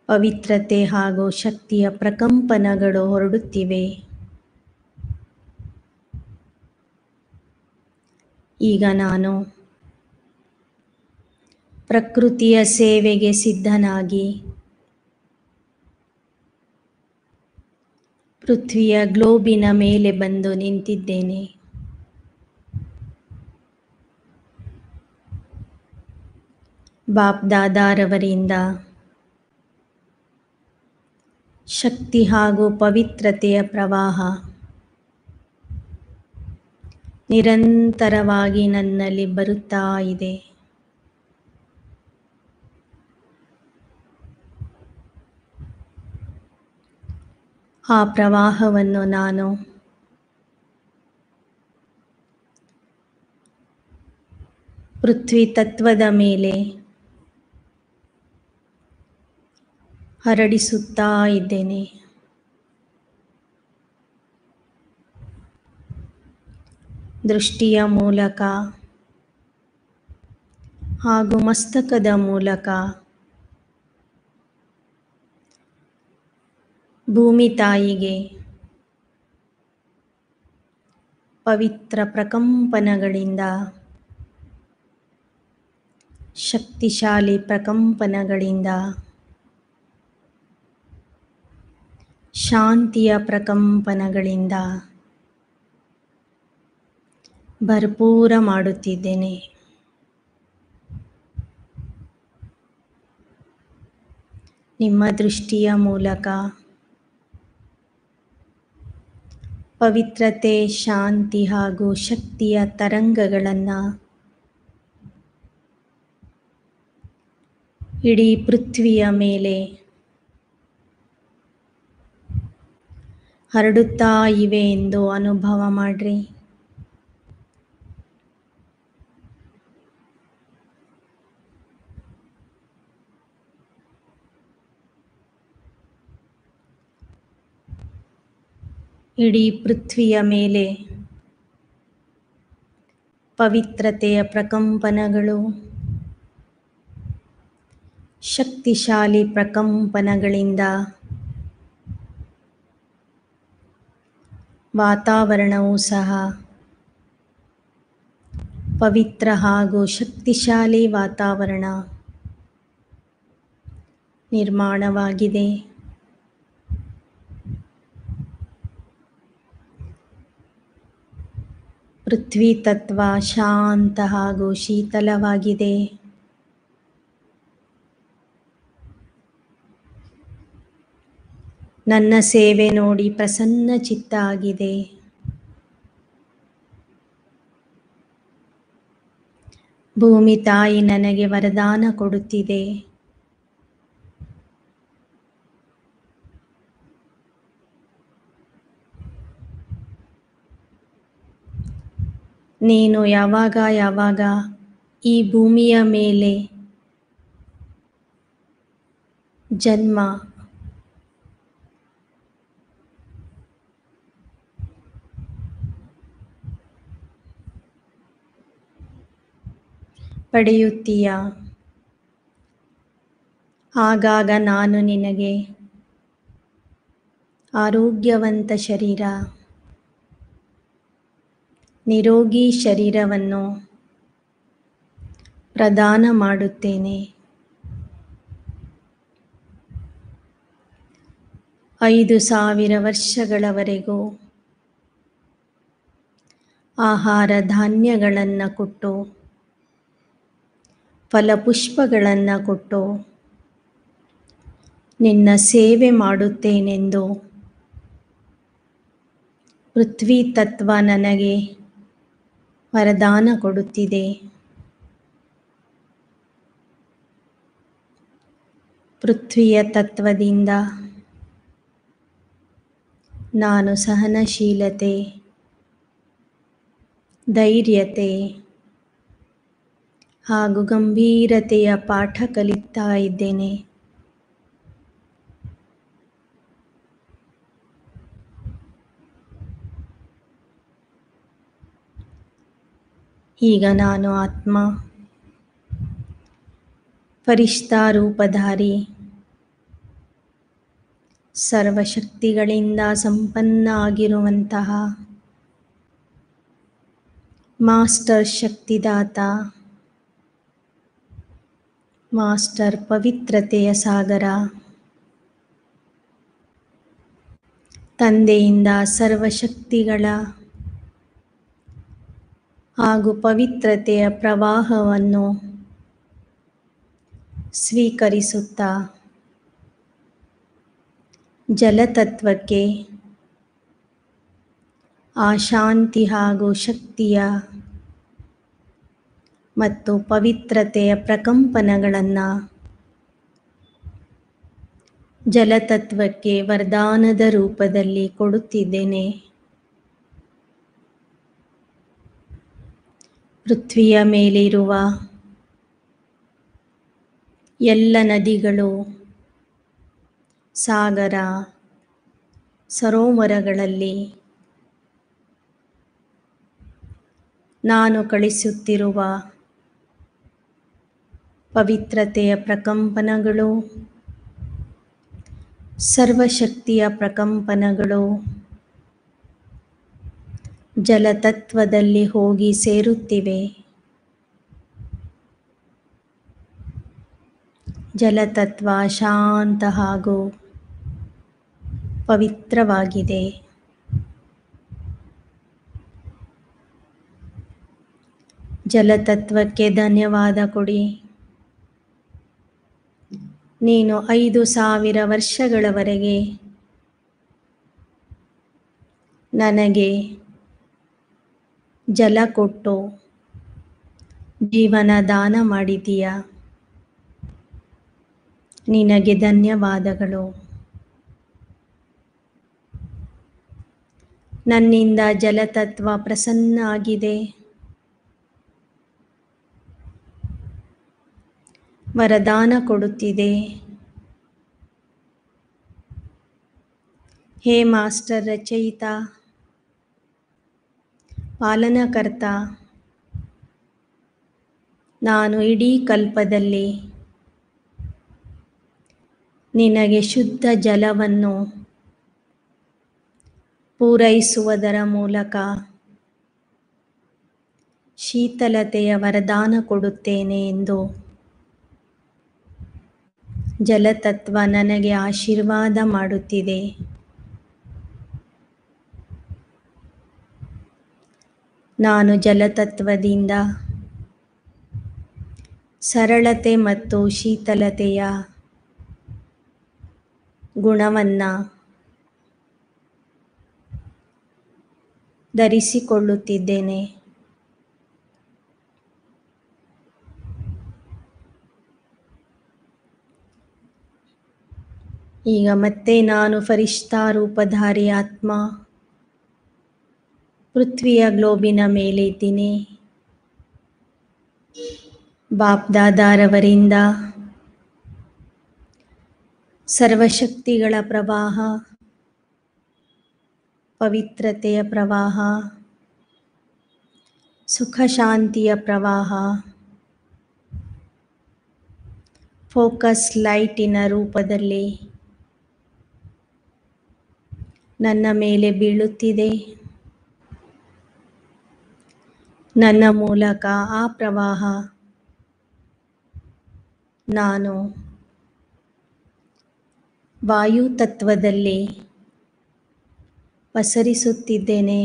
ಪವಿತ್ರತೆ ಹಾಗೂ ಶಕ್ತಿಯ ಪ್ರಕಂಪನಗಳು ಹೊರಡುತ್ತಿವೆ. ಈಗ ನಾನು ಪ್ರಕೃತಿಯ ಸೇವೆಗೆ ಸಿದ್ಧನಾಗಿ ಪೃಥ್ವಿಯ ಗ್ಲೋಬಿನ ಮೇಲೆ ಬಂದು ನಿಂತಿದ್ದೇನೆ. ಬಾಪ್ ದಾದಾರವರಿಂದ ಶಕ್ತಿ ಹಾಗೂ ಪವಿತ್ರತೆಯ ಪ್ರವಾಹ ನಿರಂತರವಾಗಿ ನನ್ನಲ್ಲಿ ಬರುತ್ತಾ ಇದೆ. ಆ ಪ್ರವಾಹವನ್ನು ನಾನು ಪೃಥ್ವಿ ತತ್ವದ ಮೇಲೆ ಹರಡಿಸುತ್ತಾ ಇದ್ದೇನೆ. ದೃಷ್ಟಿಯ ಮೂಲಕ ಹಾಗೂ ಮಸ್ತಕದ ಮೂಲಕ ಭೂಮಿ ತಾಯಿಗೆ ಪವಿತ್ರ ಪ್ರಕಂಪನಗಳಿಂದ, ಶಕ್ತಿಶಾಲಿ ಪ್ರಕಂಪನಗಳಿಂದ, ಶಾಂತಿಯ ಪ್ರಕಂಪನಗಳಿಂದ ಭರ್ಪೂರ ಮಾಡುತ್ತಿದ್ದೇನೆ. ನಿಮ್ಮ ದೃಷ್ಟಿಯ ಮೂಲಕ ಪವಿತ್ರತೆ, ಶಾಂತಿ ಹಾಗೂ ಶಕ್ತಿಯ ತರಂಗಗಳನ್ನು ಇಡೀ ಪೃಥ್ವಿಯ ಮೇಲೆ ಹರಡುತ್ತಾ ಇವೆ ಎಂದು ಅನುಭವ ಮಾಡ್ರಿ. ಇಡೀ ಪೃಥ್ವಿಯ ಮೇಲೆ ಪವಿತ್ರತೆಯ ಪ್ರಕಂಪನಗಳು, ಶಕ್ತಿಶಾಲಿ ಪ್ರಕಂಪನಗಳಿಂದ ವಾತಾವರಣವೂ ಸಹ ಪವಿತ್ರ ಹಾಗೂ ಶಕ್ತಿಶಾಲಿ ವಾತಾವರಣ ನಿರ್ಮಾಣವಾಗಿದೆ. ಪೃಥ್ವಿ ತತ್ವ ಶಾಂತ ಹಾಗೂ ಶೀತಲವಾಗಿದೆ. ನನ್ನ ಸೇವೆ ನೋಡಿ ಪ್ರಸನ್ನ ಚಿತ್ತ ಆಗಿದೆ. ಭೂಮಿ ತಾಯಿ ನನಗೆ ವರದಾನ ಕೊಡುತ್ತಿದೆ. ನೀನು ಯಾವಾಗ ಯಾವಾಗ ಈ ಭೂಮಿಯ ಮೇಲೆ ಜನ್ಮ ಪಡೆಯುತ್ತೀಯ, ಆಗಾಗ ನಾನು ನಿನಗೆ ಆರೋಗ್ಯವಂತ ಶರೀರ, ನಿರೋಗಿ ಶರೀರವನ್ನು ಪ್ರದಾನ ಮಾಡುತ್ತೇನೆ. 5000 ವರ್ಷಗಳವರೆಗೂ ಆಹಾರ ಧಾನ್ಯಗಳನ್ನು ಕೊಟ್ಟು, ಫಲಪುಷ್ಪಗಳನ್ನು ಕೊಟ್ಟು ನಿನ್ನ ಸೇವೆ ಮಾಡುತ್ತೇನೆಂದು ಪೃಥ್ವಿ ತತ್ವ ನನಗೆ ವರದಾನ ಕೊಡುತ್ತಿದೆ. ಪೃಥ್ವಿಯ ತತ್ವದಿಂದ ನಾನು ಸಹನಶೀಲತೆ, ಧೈರ್ಯತೆ ಹಾಗೂ ಗಂಭೀರತೆಯ ಪಾಠ ಕಲಿತಾ ಇದ್ದೇನೆ. ಈಗ ನಾನು ಆತ್ಮ, ಫರಿಷ್ಠಾ ರೂಪಧಾರಿ, ಸರ್ವಶಕ್ತಿಗಳಿಂದ ಸಂಪನ್ನ ಆಗಿರುವಂತಹ ಮಾಸ್ಟರ್ ಶಕ್ತಿದಾತ, ಮಾಸ್ಟರ್ ಪವಿತ್ರತೆಯ ಸಾಗರ, ತಂದೆಯಿಂದ ಸರ್ವಶಕ್ತಿಗಳ ಹಾಗೂ ಪವಿತ್ರತೆಯ ಪ್ರವಾಹವನ್ನು ಸ್ವೀಕರಿಸುತ್ತಾ ಜಲತತ್ವಕ್ಕೆ ಆ ಶಾಂತಿ ಹಾಗೂ ಶಕ್ತಿಯ ಮತ್ತು ಪವಿತ್ರತೆಯ ಪ್ರಕಂಪನಗಳನ್ನು ಜಲತತ್ವಕ್ಕೆ ವರದಾನದ ರೂಪದಲ್ಲಿ ಕೊಡುತ್ತಿದ್ದೇನೆ. ಪೃಥ್ವಿಯ ಮೇಲಿರುವ ಎಲ್ಲ ನದಿಗಳು, ಸಾಗರ, ಸರೋವರಗಳಲ್ಲಿ ನಾನು ಕಳಿಸುತ್ತಿರುವ ಪವಿತ್ರತೆಯ ಪ್ರಕಂಪನಗಳು, ಸರ್ವಶಕ್ತಿಯ ಪ್ರಕಂಪನಗಳು ಜಲತತ್ವದಲ್ಲಿ ಹೋಗಿ ಸೇರುತ್ತಿವೆ. ಜಲತತ್ವ ಶಾಂತ ಹಾಗೂ ಪವಿತ್ರವಾಗಿದೆ. ಜಲತತ್ವಕ್ಕೆ ಧನ್ಯವಾದ ಕೊಡಿ. ನೀನು 5000 ವರ್ಷಗಳವರೆಗೆ ನನಗೆ ಜಲ ಕೊಟ್ಟು ಜೀವನ ದಾನ ಮಾಡಿದೀಯ. ನಿನಗೆ ಧನ್ಯವಾದಗಳು. ನನ್ನಿಂದ ಜಲತತ್ವ ಪ್ರಸನ್ನ ಆಗಿದೆ. ವರದಾನ ಕೊಡುತ್ತಿದೆ. ಹೇ ಮಾಸ್ಟರ್ ರಚಯಿತ, ಪಾಲನಕರ್ತ, ನಾನು ಇಡೀ ಕಲ್ಪದಲ್ಲಿ ನಿನಗೆ ಶುದ್ಧ ಜಲವನ್ನು ಪೂರೈಸುವುದರ ಮೂಲಕ ಶೀತಲತೆಯ ವರದಾನ ಕೊಡುತ್ತೇನೆ ಎಂದು ಜಲತತ್ವ ನನಗೆ ಆಶೀರ್ವಾದ ಮಾಡುತ್ತಿದೆ. ನಾನು ಜಲತತ್ವದಿಂದ ಸರಳತೆ ಮತ್ತು ಶೀತಲತೆಯ ಗುಣವನ್ನು ಧರಿಸಿಕೊಳ್ಳುತ್ತಿದ್ದೇನೆ. ಈಗ ಮತ್ತೆ ನಾನು ಫರಿಷ್ಠಾ ರೂಪಧಾರಿ ಆತ್ಮ ಪೃಥ್ವಿಯ ಗ್ಲೋಬಿನ ಮೇಲೆ ಇದ್ದೀನಿ. ಬಾಪ್ದಾದಾರವರಿಂದ ಸರ್ವಶಕ್ತಿಗಳ ಪ್ರವಾಹ, ಪವಿತ್ರತೆಯ ಪ್ರವಾಹ, ಸುಖ ಶಾಂತಿಯ ಪ್ರವಾಹ, ಫೋಕಸ್ ಲೈಟಿನ ರೂಪದಲ್ಲಿ ನನ್ನ ಮೇಲೆ ಬೀಳುತ್ತಿದೆ. ನನ್ನ ಮೂಲಕ ಆ ಪ್ರವಾಹ ನಾನು ವಾಯು ತತ್ವದಲ್ಲಿ ಪಸರಿಸುತ್ತಿದ್ದೇನೆ.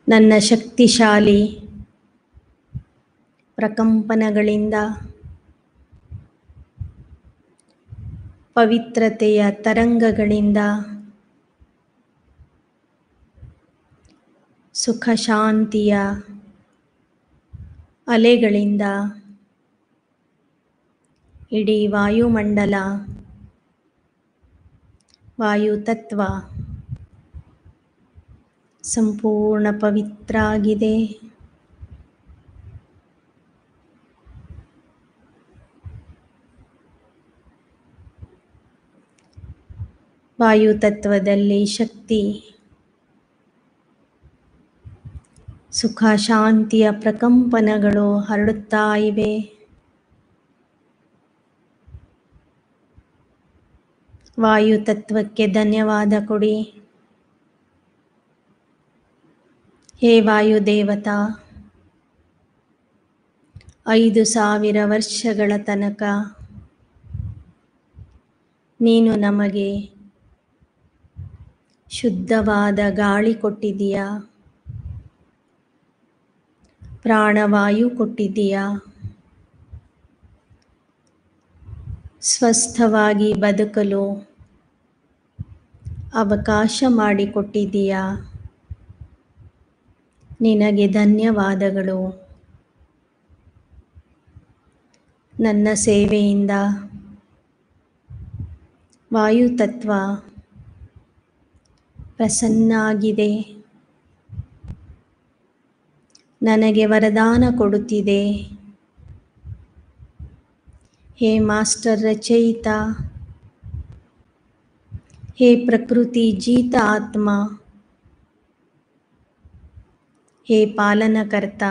ನನ್ನ ಶಕ್ತಿಶಾಲಿ ಪ್ರಕಂಪನಗಳಿಂದ ಪವಿತ್ರತೆಯ ತರಂಗಗಳಿಂದ ಸುಖ ಶಾಂತಿಯ ಅಲೆಗಳಿಂದ ಇಡೀ ವಾಯುಮಂಡಲ ವಾಯುತತ್ವ ಸಂಪೂರ್ಣ ಪವಿತ್ರ ಆಗಿದೆ. ವಾಯುತತ್ವದಲ್ಲಿ ಶಕ್ತಿ ಸುಖ ಶಾಂತಿಯ ಪ್ರಕಂಪನಗಳು ಹರಡುತ್ತಾ ಇವೆ. ವಾಯುತತ್ವಕ್ಕೆ ಧನ್ಯವಾದ ಕೊಡಿ. ಹೇ ವಾಯುದೇವತಾ, 5000 ವರ್ಷಗಳ ತನಕ ನೀನು ನಮಗೆ ಶುದ್ಧವಾದ ಗಾಳಿ ಕೊಟ್ಟಿದ್ದೀಯಾ, ಪ್ರಾಣವಾಯು ಕೊಟ್ಟಿದ್ದೀಯಾ, ಸ್ವಸ್ಥವಾಗಿ ಬದುಕಲು ಅವಕಾಶ ಮಾಡಿಕೊಟ್ಟಿದ್ದೀಯಾ. ನಿನಗೆ ಧನ್ಯವಾದಗಳು. ನನ್ನ ಸೇವೆಯಿಂದ ವಾಯುತತ್ವ ಪ್ರಸನ್ನ ಆಗಿದೆ, ನನಗೆ ವರದಾನ ಕೊಡುತ್ತಿದೆ. ಹೇ ಮಾಸ್ಟರ್ ರಚಯಿತ, ಹೇ ಪ್ರಕೃತಿ ಜೀತ ಆತ್ಮ, ಹೇ ಪಾಲನಕರ್ತ,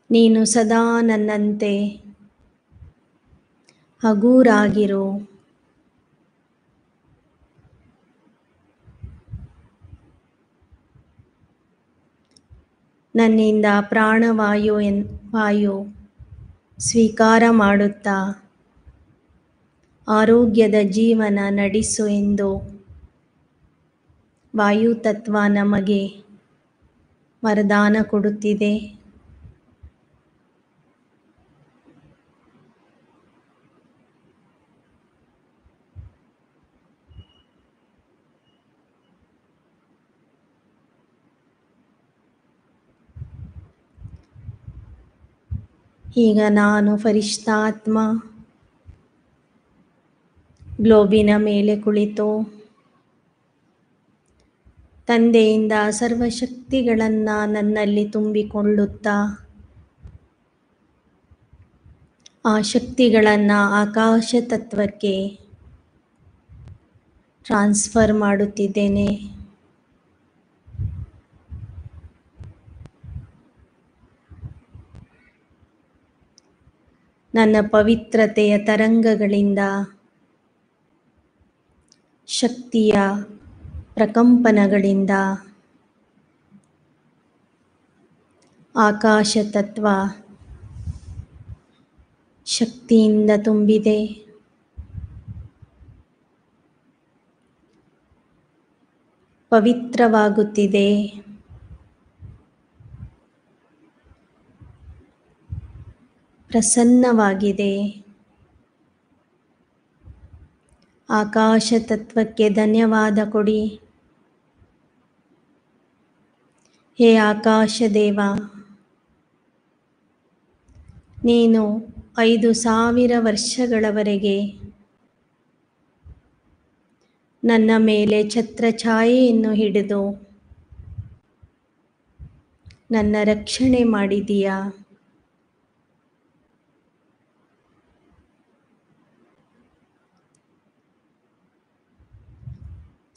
ನೀನು ಸದಾ ನನ್ನಂತೆ ಹಗೂರಾಗಿರು. ನನ್ನಿಂದ ವಾಯು ಸ್ವೀಕಾರ ಮಾಡುತ್ತಾ ಆರೋಗ್ಯದ ಜೀವನ ನಡೆಸು ಎಂದು ವಾಯುತತ್ವ ನಮಗೆ ವರದಾನ ಕೊಡುತ್ತಿದೆ. ಈಗ ನಾನು ಫರಿಷ್ಠಾತ್ಮ ಗ್ಲೋಬಿನ ಮೇಲೆ ಕುಳಿತು ತಂದೆಯಿಂದ ಸರ್ವಶಕ್ತಿಗಳನ್ನು ನನ್ನಲ್ಲಿ ತುಂಬಿಕೊಳ್ಳುತ್ತಾ ಆ ಶಕ್ತಿಗಳನ್ನು ಆಕಾಶ ತತ್ವಕ್ಕೆ ಟ್ರಾನ್ಸ್ಫರ್ ಮಾಡುತ್ತಿದ್ದೇನೆ. ನನ್ನ ಪವಿತ್ರತೆಯ ತರಂಗಗಳಿಂದ ಶಕ್ತಿಯ ಪ್ರಕಂಪನಗಳಿಂದ ಆಕಾಶ ತತ್ವ ಶಕ್ತಿಯಿಂದ ತುಂಬಿದೆ. ಪವಿತ್ರವಾಗುತ್ತಿದೆ. ಪ್ರಸನ್ನವಾಗಿದೆ. ಆಕಾಶ ತತ್ವಕ್ಕೆ ಧನ್ಯವಾದ ಕೊಡಿ. ಹೇ ಆಕಾಶ ದೇವ, ನೀನು 5000 ವರ್ಷಗಳವರೆಗೆ ನನ್ನ ಮೇಲೆ ಛತ್ರಛಾಯೆಯನ್ನು ಹಿಡಿದು ನನ್ನ ರಕ್ಷಣೆ ಮಾಡಿದೀಯಾ.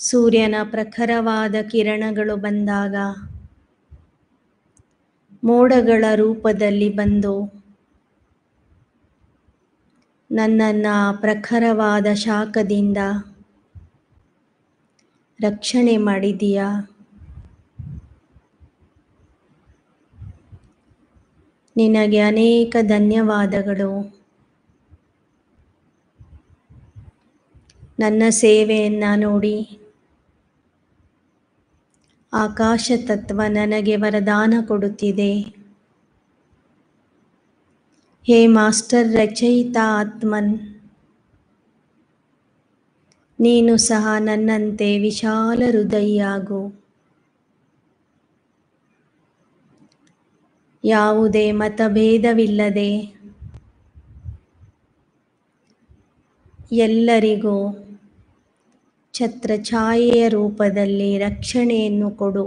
ಸೂರ್ಯನ ಪ್ರಖರವಾದ ಕಿರಣಗಳು ಬಂದಾಗ ಮೋಡಗಳ ರೂಪದಲ್ಲಿ ಬಂದು ನನ್ನನ್ನು ಪ್ರಖರವಾದ ಶಾಖದಿಂದ ರಕ್ಷಣೆ ಮಾಡಿದೀಯಾ. ನಿನಗೆ ಅನೇಕ ಧನ್ಯವಾದಗಳು. ನನ್ನ ಸೇವೆಯನ್ನು ನೋಡಿ ಆಕಾಶ ತತ್ವ ನನಗೆ ವರದಾನ ಕೊಡುತ್ತಿದೆ. ಹೇ ಮಾಸ್ಟರ್ ರಚಯಿತ ಆತ್ಮನ್, ನೀನು ಸಹ ನನ್ನಂತೆ ವಿಶಾಲ ಹೃದಯಿಯಾಗು. ಯಾವುದೇ ಮತಭೇದವಿಲ್ಲದೆ ಎಲ್ಲರಿಗೂ ಛತ್ರಛಾಯೆಯ ರೂಪದಲ್ಲಿ ರಕ್ಷಣೆಯನ್ನು ಕೊಡು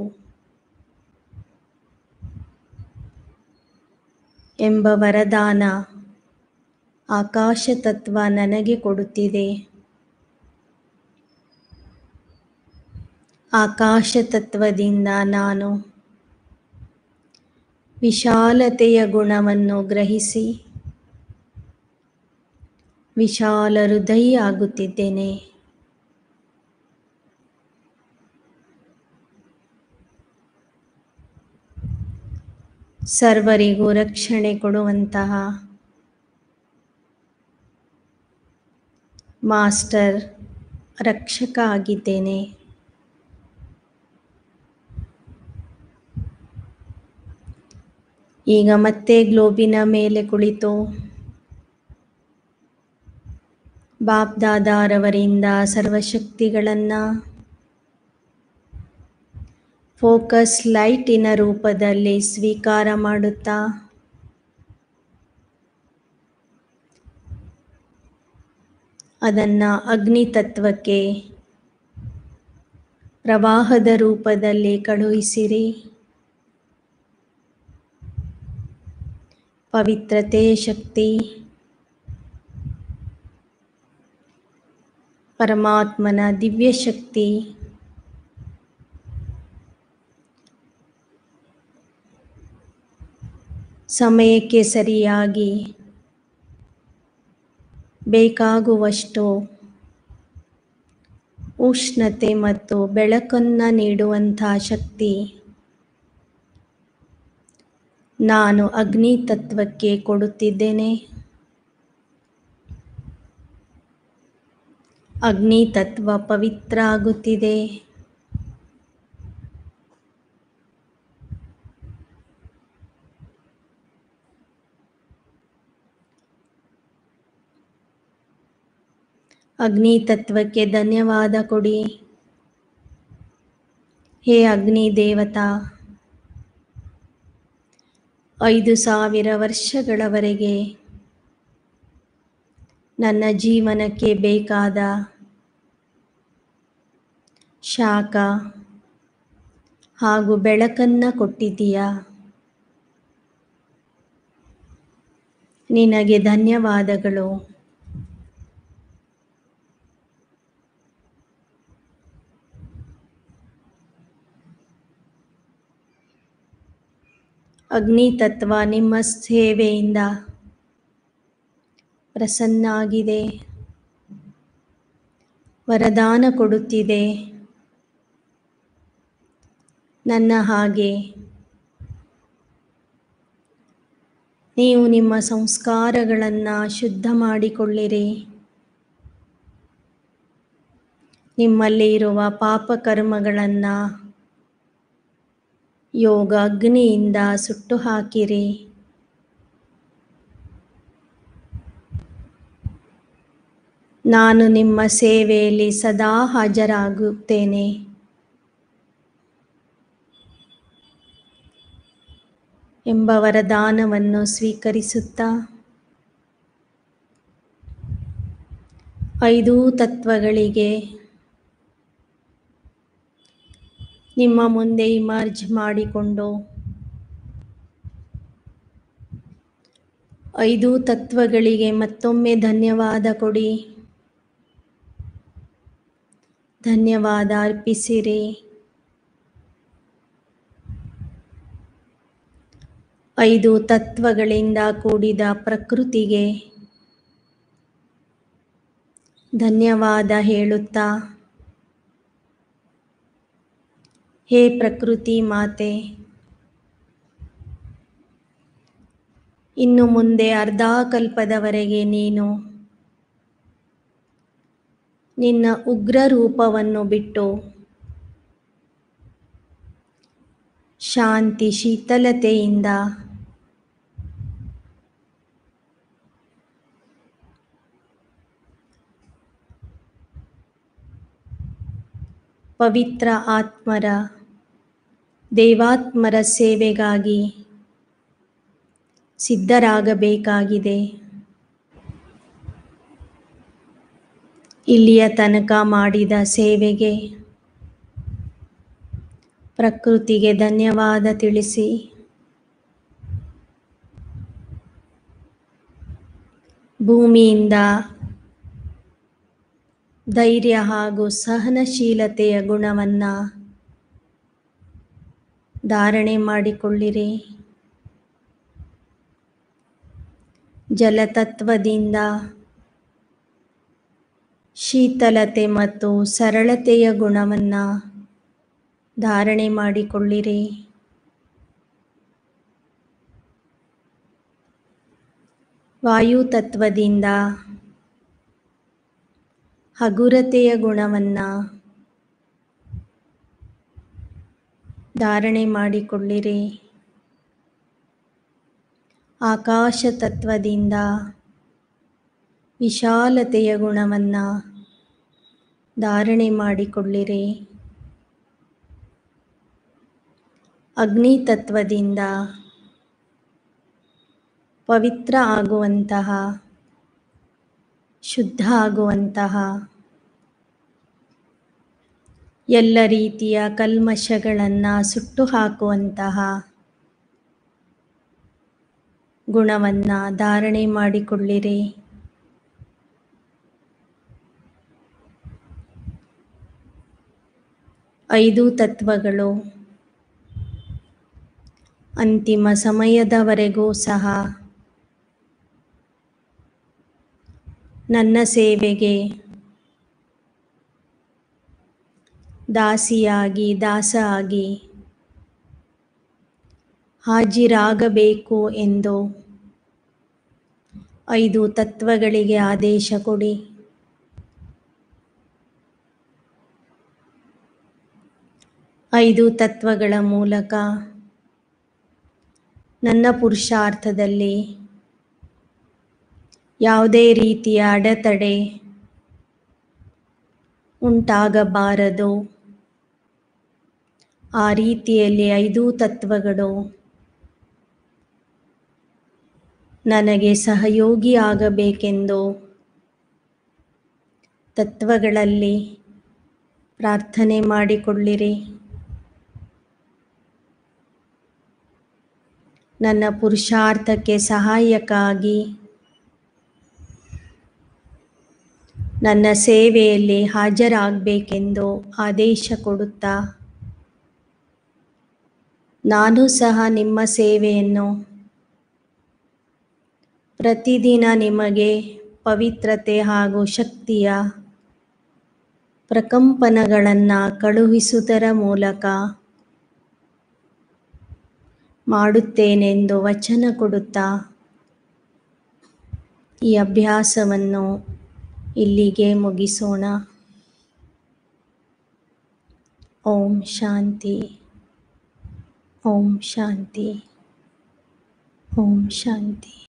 ಎಂಬ ವರದಾನ ಆಕಾಶ ತತ್ವ ನನಗೆ ಕೊಡುತ್ತಿದೆ. ಆಕಾಶ ತತ್ವದಿಂದ ನಾನು ವಿಶಾಲತೆಯ ಗುಣವನ್ನು ಗ್ರಹಿಸಿ ವಿಶಾಲ ಹೃದಯಿ ಆಗುತ್ತಿದ್ದೇನೆ. ಸರ್ವರಿಗೂ ರಕ್ಷಣೆ ಕೊಡುವಂತಹ ಮಾಸ್ಟರ್ ರಕ್ಷಕ ಆಗಿದ್ದೇನೆ. ಈಗ ಮತ್ತೆ ಗ್ಲೋಬಿನ ಮೇಲೆ ಕುಳಿತು ಬಾಪ್ ದಾದಾರವರಿಂದ ಸರ್ವಶಕ್ತಿಗಳನ್ನು ಫೋಕಸ್ ಲೈಟಿನ ರೂಪದಲ್ಲಿ ಸ್ವೀಕಾರ ಮಾಡುತ್ತಾ ಅದನ್ನು ಅಗ್ನಿ ತತ್ವಕ್ಕೆ ಪ್ರವಾಹದ ರೂಪದಲ್ಲಿ ಕಳುಹಿಸಿರಿ. ಪವಿತ್ರತೆಯ ಶಕ್ತಿ, ಪರಮಾತ್ಮನ ದಿವ್ಯ ಶಕ್ತಿ ಸಮಯಕ್ಕೆ ಸರಿಯಾಗಿ ಬೇಕಾಗುವಷ್ಟು ಉಷ್ಣತೆ ಮತ್ತು ಬೆಳಕನ್ನು ನೀಡುವಂಥ ಶಕ್ತಿ ನಾನು ಅಗ್ನಿ ತತ್ವಕ್ಕೆ ಕೊಡುತ್ತಿದ್ದೇನೆ. ಅಗ್ನಿ ತತ್ವ ಪವಿತ್ರ ಆಗುತ್ತಿದೆ. ಅಗ್ನಿ ತತ್ವಕ್ಕೆ ಧನ್ಯವಾದ ಕೊಡಿ. ಹೇ ಅಗ್ನಿ ದೇವತಾ, 5000 ವರ್ಷಗಳವರೆಗೆ ನನ್ನ ಜೀವನಕ್ಕೆ ಬೇಕಾದ ಶಾಖ ಹಾಗೂ ಬೆಳಕನ್ನು ಕೊಟ್ಟಿದ್ದೀಯಾ. ನಿನಗೆ ಧನ್ಯವಾದಗಳು. ಅಗ್ನಿ ತತ್ವ ನಿಮ್ಮ ಸೇವೆಯಿಂದ ಪ್ರಸನ್ನ ಆಗಿದೆ, ವರದಾನ ಕೊಡುತ್ತಿದೆ. ನನ್ನ ಹಾಗೆ ನೀವು ನಿಮ್ಮ ಸಂಸ್ಕಾರಗಳನ್ನು ಶುದ್ಧ ಮಾಡಿಕೊಳ್ಳಿರಿ. ನಿಮ್ಮಲ್ಲಿ ಇರುವ ಪಾಪಕರ್ಮಗಳನ್ನು ಯೋಗ ಅಗ್ನಿಯಿಂದ ಸುಟ್ಟು ಹಾಕಿರಿ. ನಾನು ನಿಮ್ಮ ಸೇವೆಯಲ್ಲಿ ಸದಾ ಹಾಜರಾಗುತ್ತೇನೆ. ಎಂಬ ವರದಾನವನ್ನು ಸ್ವೀಕರಿಸುತ್ತಾ 5 ತತ್ವಗಳಿಗೆ ನಿಮ್ಮ ಮುಂದೆ ಇಮರ್ಜ್ ಮಾಡಿಕೊಂಡು 5 ತತ್ವಗಳಿಗೆ ಮತ್ತೊಮ್ಮೆ ಧನ್ಯವಾದ ಕೊಡಿ. ಧನ್ಯವಾದ ಅರ್ಪಿಸಿರಿ. 5 ತತ್ವಗಳಿಂದ ಕೂಡಿದ ಪ್ರಕೃತಿಗೆ ಧನ್ಯವಾದ ಹೇಳುತ್ತಾ, ಹೇ ಪ್ರಕೃತಿ ಮಾತೆ, ಇನ್ನು ಮುಂದೆ ಅರ್ಧ ಕಲ್ಪದವರೆಗೆ ನೀನು ನಿನ್ನ ಉಗ್ರ ರೂಪವನ್ನು ಬಿಟ್ಟು ಶಾಂತಿ ಶೀತಲತೆಯಿಂದ ಪವಿತ್ರ ಆತ್ಮರ ದೇವಾತ್ಮರ ಸೇವೆಗಾಗಿ ಸಿದ್ಧರಾಗಬೇಕಾಗಿದೆ. ಇಲ್ಲಿಯ ತನಕ ಮಾಡಿದ ಸೇವೆಗೆ ಪ್ರಕೃತಿಗೆ ಧನ್ಯವಾದ ತಿಳಿಸಿ ಭೂಮಿಯಿಂದ ಧೈರ್ಯ ಹಾಗೂ ಸಹನಶೀಲತೆಯ ಗುಣವನ್ನು ಧಾರಣೆ ಮಾಡಿಕೊಳ್ಳಿರಿ. ಜಲತತ್ವದಿಂದ ಶೀತಲತೆ ಮತ್ತು ಸರಳತೆಯ ಗುಣವನ್ನು ಧಾರಣೆ ಮಾಡಿಕೊಳ್ಳಿರಿ. ವಾಯುತತ್ವದಿಂದ ಹಗುರತೆಯ ಗುಣವನ್ನು ಧಾರಣೆ ಮಾಡಿಕೊಳ್ಳಿರಿ. ಆಕಾಶ ತತ್ವದಿಂದ ವಿಶಾಲತೆಯ ಗುಣವನ್ನು ಧಾರಣೆ ಮಾಡಿಕೊಳ್ಳಿರಿ. ಅಗ್ನಿ ತತ್ವದಿಂದ ಪವಿತ್ರ ಆಗುವಂತಹ ಶುದ್ಧ ಆಗುವಂತಹ ಎಲ್ಲ ರೀತಿಯ ಕಲ್ಮಶಗಳನ್ನು ಸುಟ್ಟು ಹಾಕುವಂತಹ ಗುಣವನ್ನು ಧಾರಣೆ ಮಾಡಿಕೊಳ್ಳಿರಿ. ಐದು ತತ್ವಗಳು ಅಂತಿಮ ಸಮಯದವರೆಗೂ ಸಹ ನನ್ನ ಸೇವೆಗೆ ದಾಸಿಯಾಗಿ ದಾಸ ಆಗಿ ಹಾಜಿರಾಗಬೇಕು ಎಂದು ಐದು ತತ್ವಗಳಿಗೆ ಆದೇಶ ಕೊಡಿ. ಐದು ತತ್ವಗಳ ಮೂಲಕ ನನ್ನ ಪುರುಷಾರ್ಥದಲ್ಲಿ ಯಾವುದೇ ರೀತಿಯ ಅಡೆತಡೆ ಉಂಟಾಗಬಾರದು. ಆ ರೀತಿಯಲ್ಲಿ ಐದು ತತ್ವಗಳು ನನಗೆ ಸಹಯೋಗಿ ಆಗಬೇಕೆಂದು ತತ್ವಗಳಲ್ಲಿ ಪ್ರಾರ್ಥನೆ ಮಾಡಿಕೊಳ್ಳಿರಿ. ನನ್ನ ಪುರುಷಾರ್ಥಕ್ಕೆ ಸಹಾಯಕ್ಕಾಗಿ ನನ್ನ ಸೇವೆಯಲ್ಲಿ ಹಾಜರಾಗಬೇಕೆಂದು ಆದೇಶ ಕೊಡುತ್ತಾ ನಾನು ಸಹ ನಿಮ್ಮ ಸೇವೆಯನ್ನು ಪ್ರತಿದಿನ ನಿಮಗೆ ಪವಿತ್ರತೆ ಹಾಗೂ ಶಕ್ತಿಯ ಪ್ರಕಂಪನಗಳನ್ನು ಕಳುಹಿಸುವುದರ ಮೂಲಕ ಮಾಡುತ್ತೇನೆಂದು ವಚನ ಕೊಡುತ್ತಾ ಈ ಅಭ್ಯಾಸವನ್ನು ಇಲ್ಲಿಗೆ ಮುಗಿಸೋಣ. ಓಂ ಶಾಂತಿ, ಓಂ ಶಾಂತಿ, ಓಂ ಶಾಂತಿ.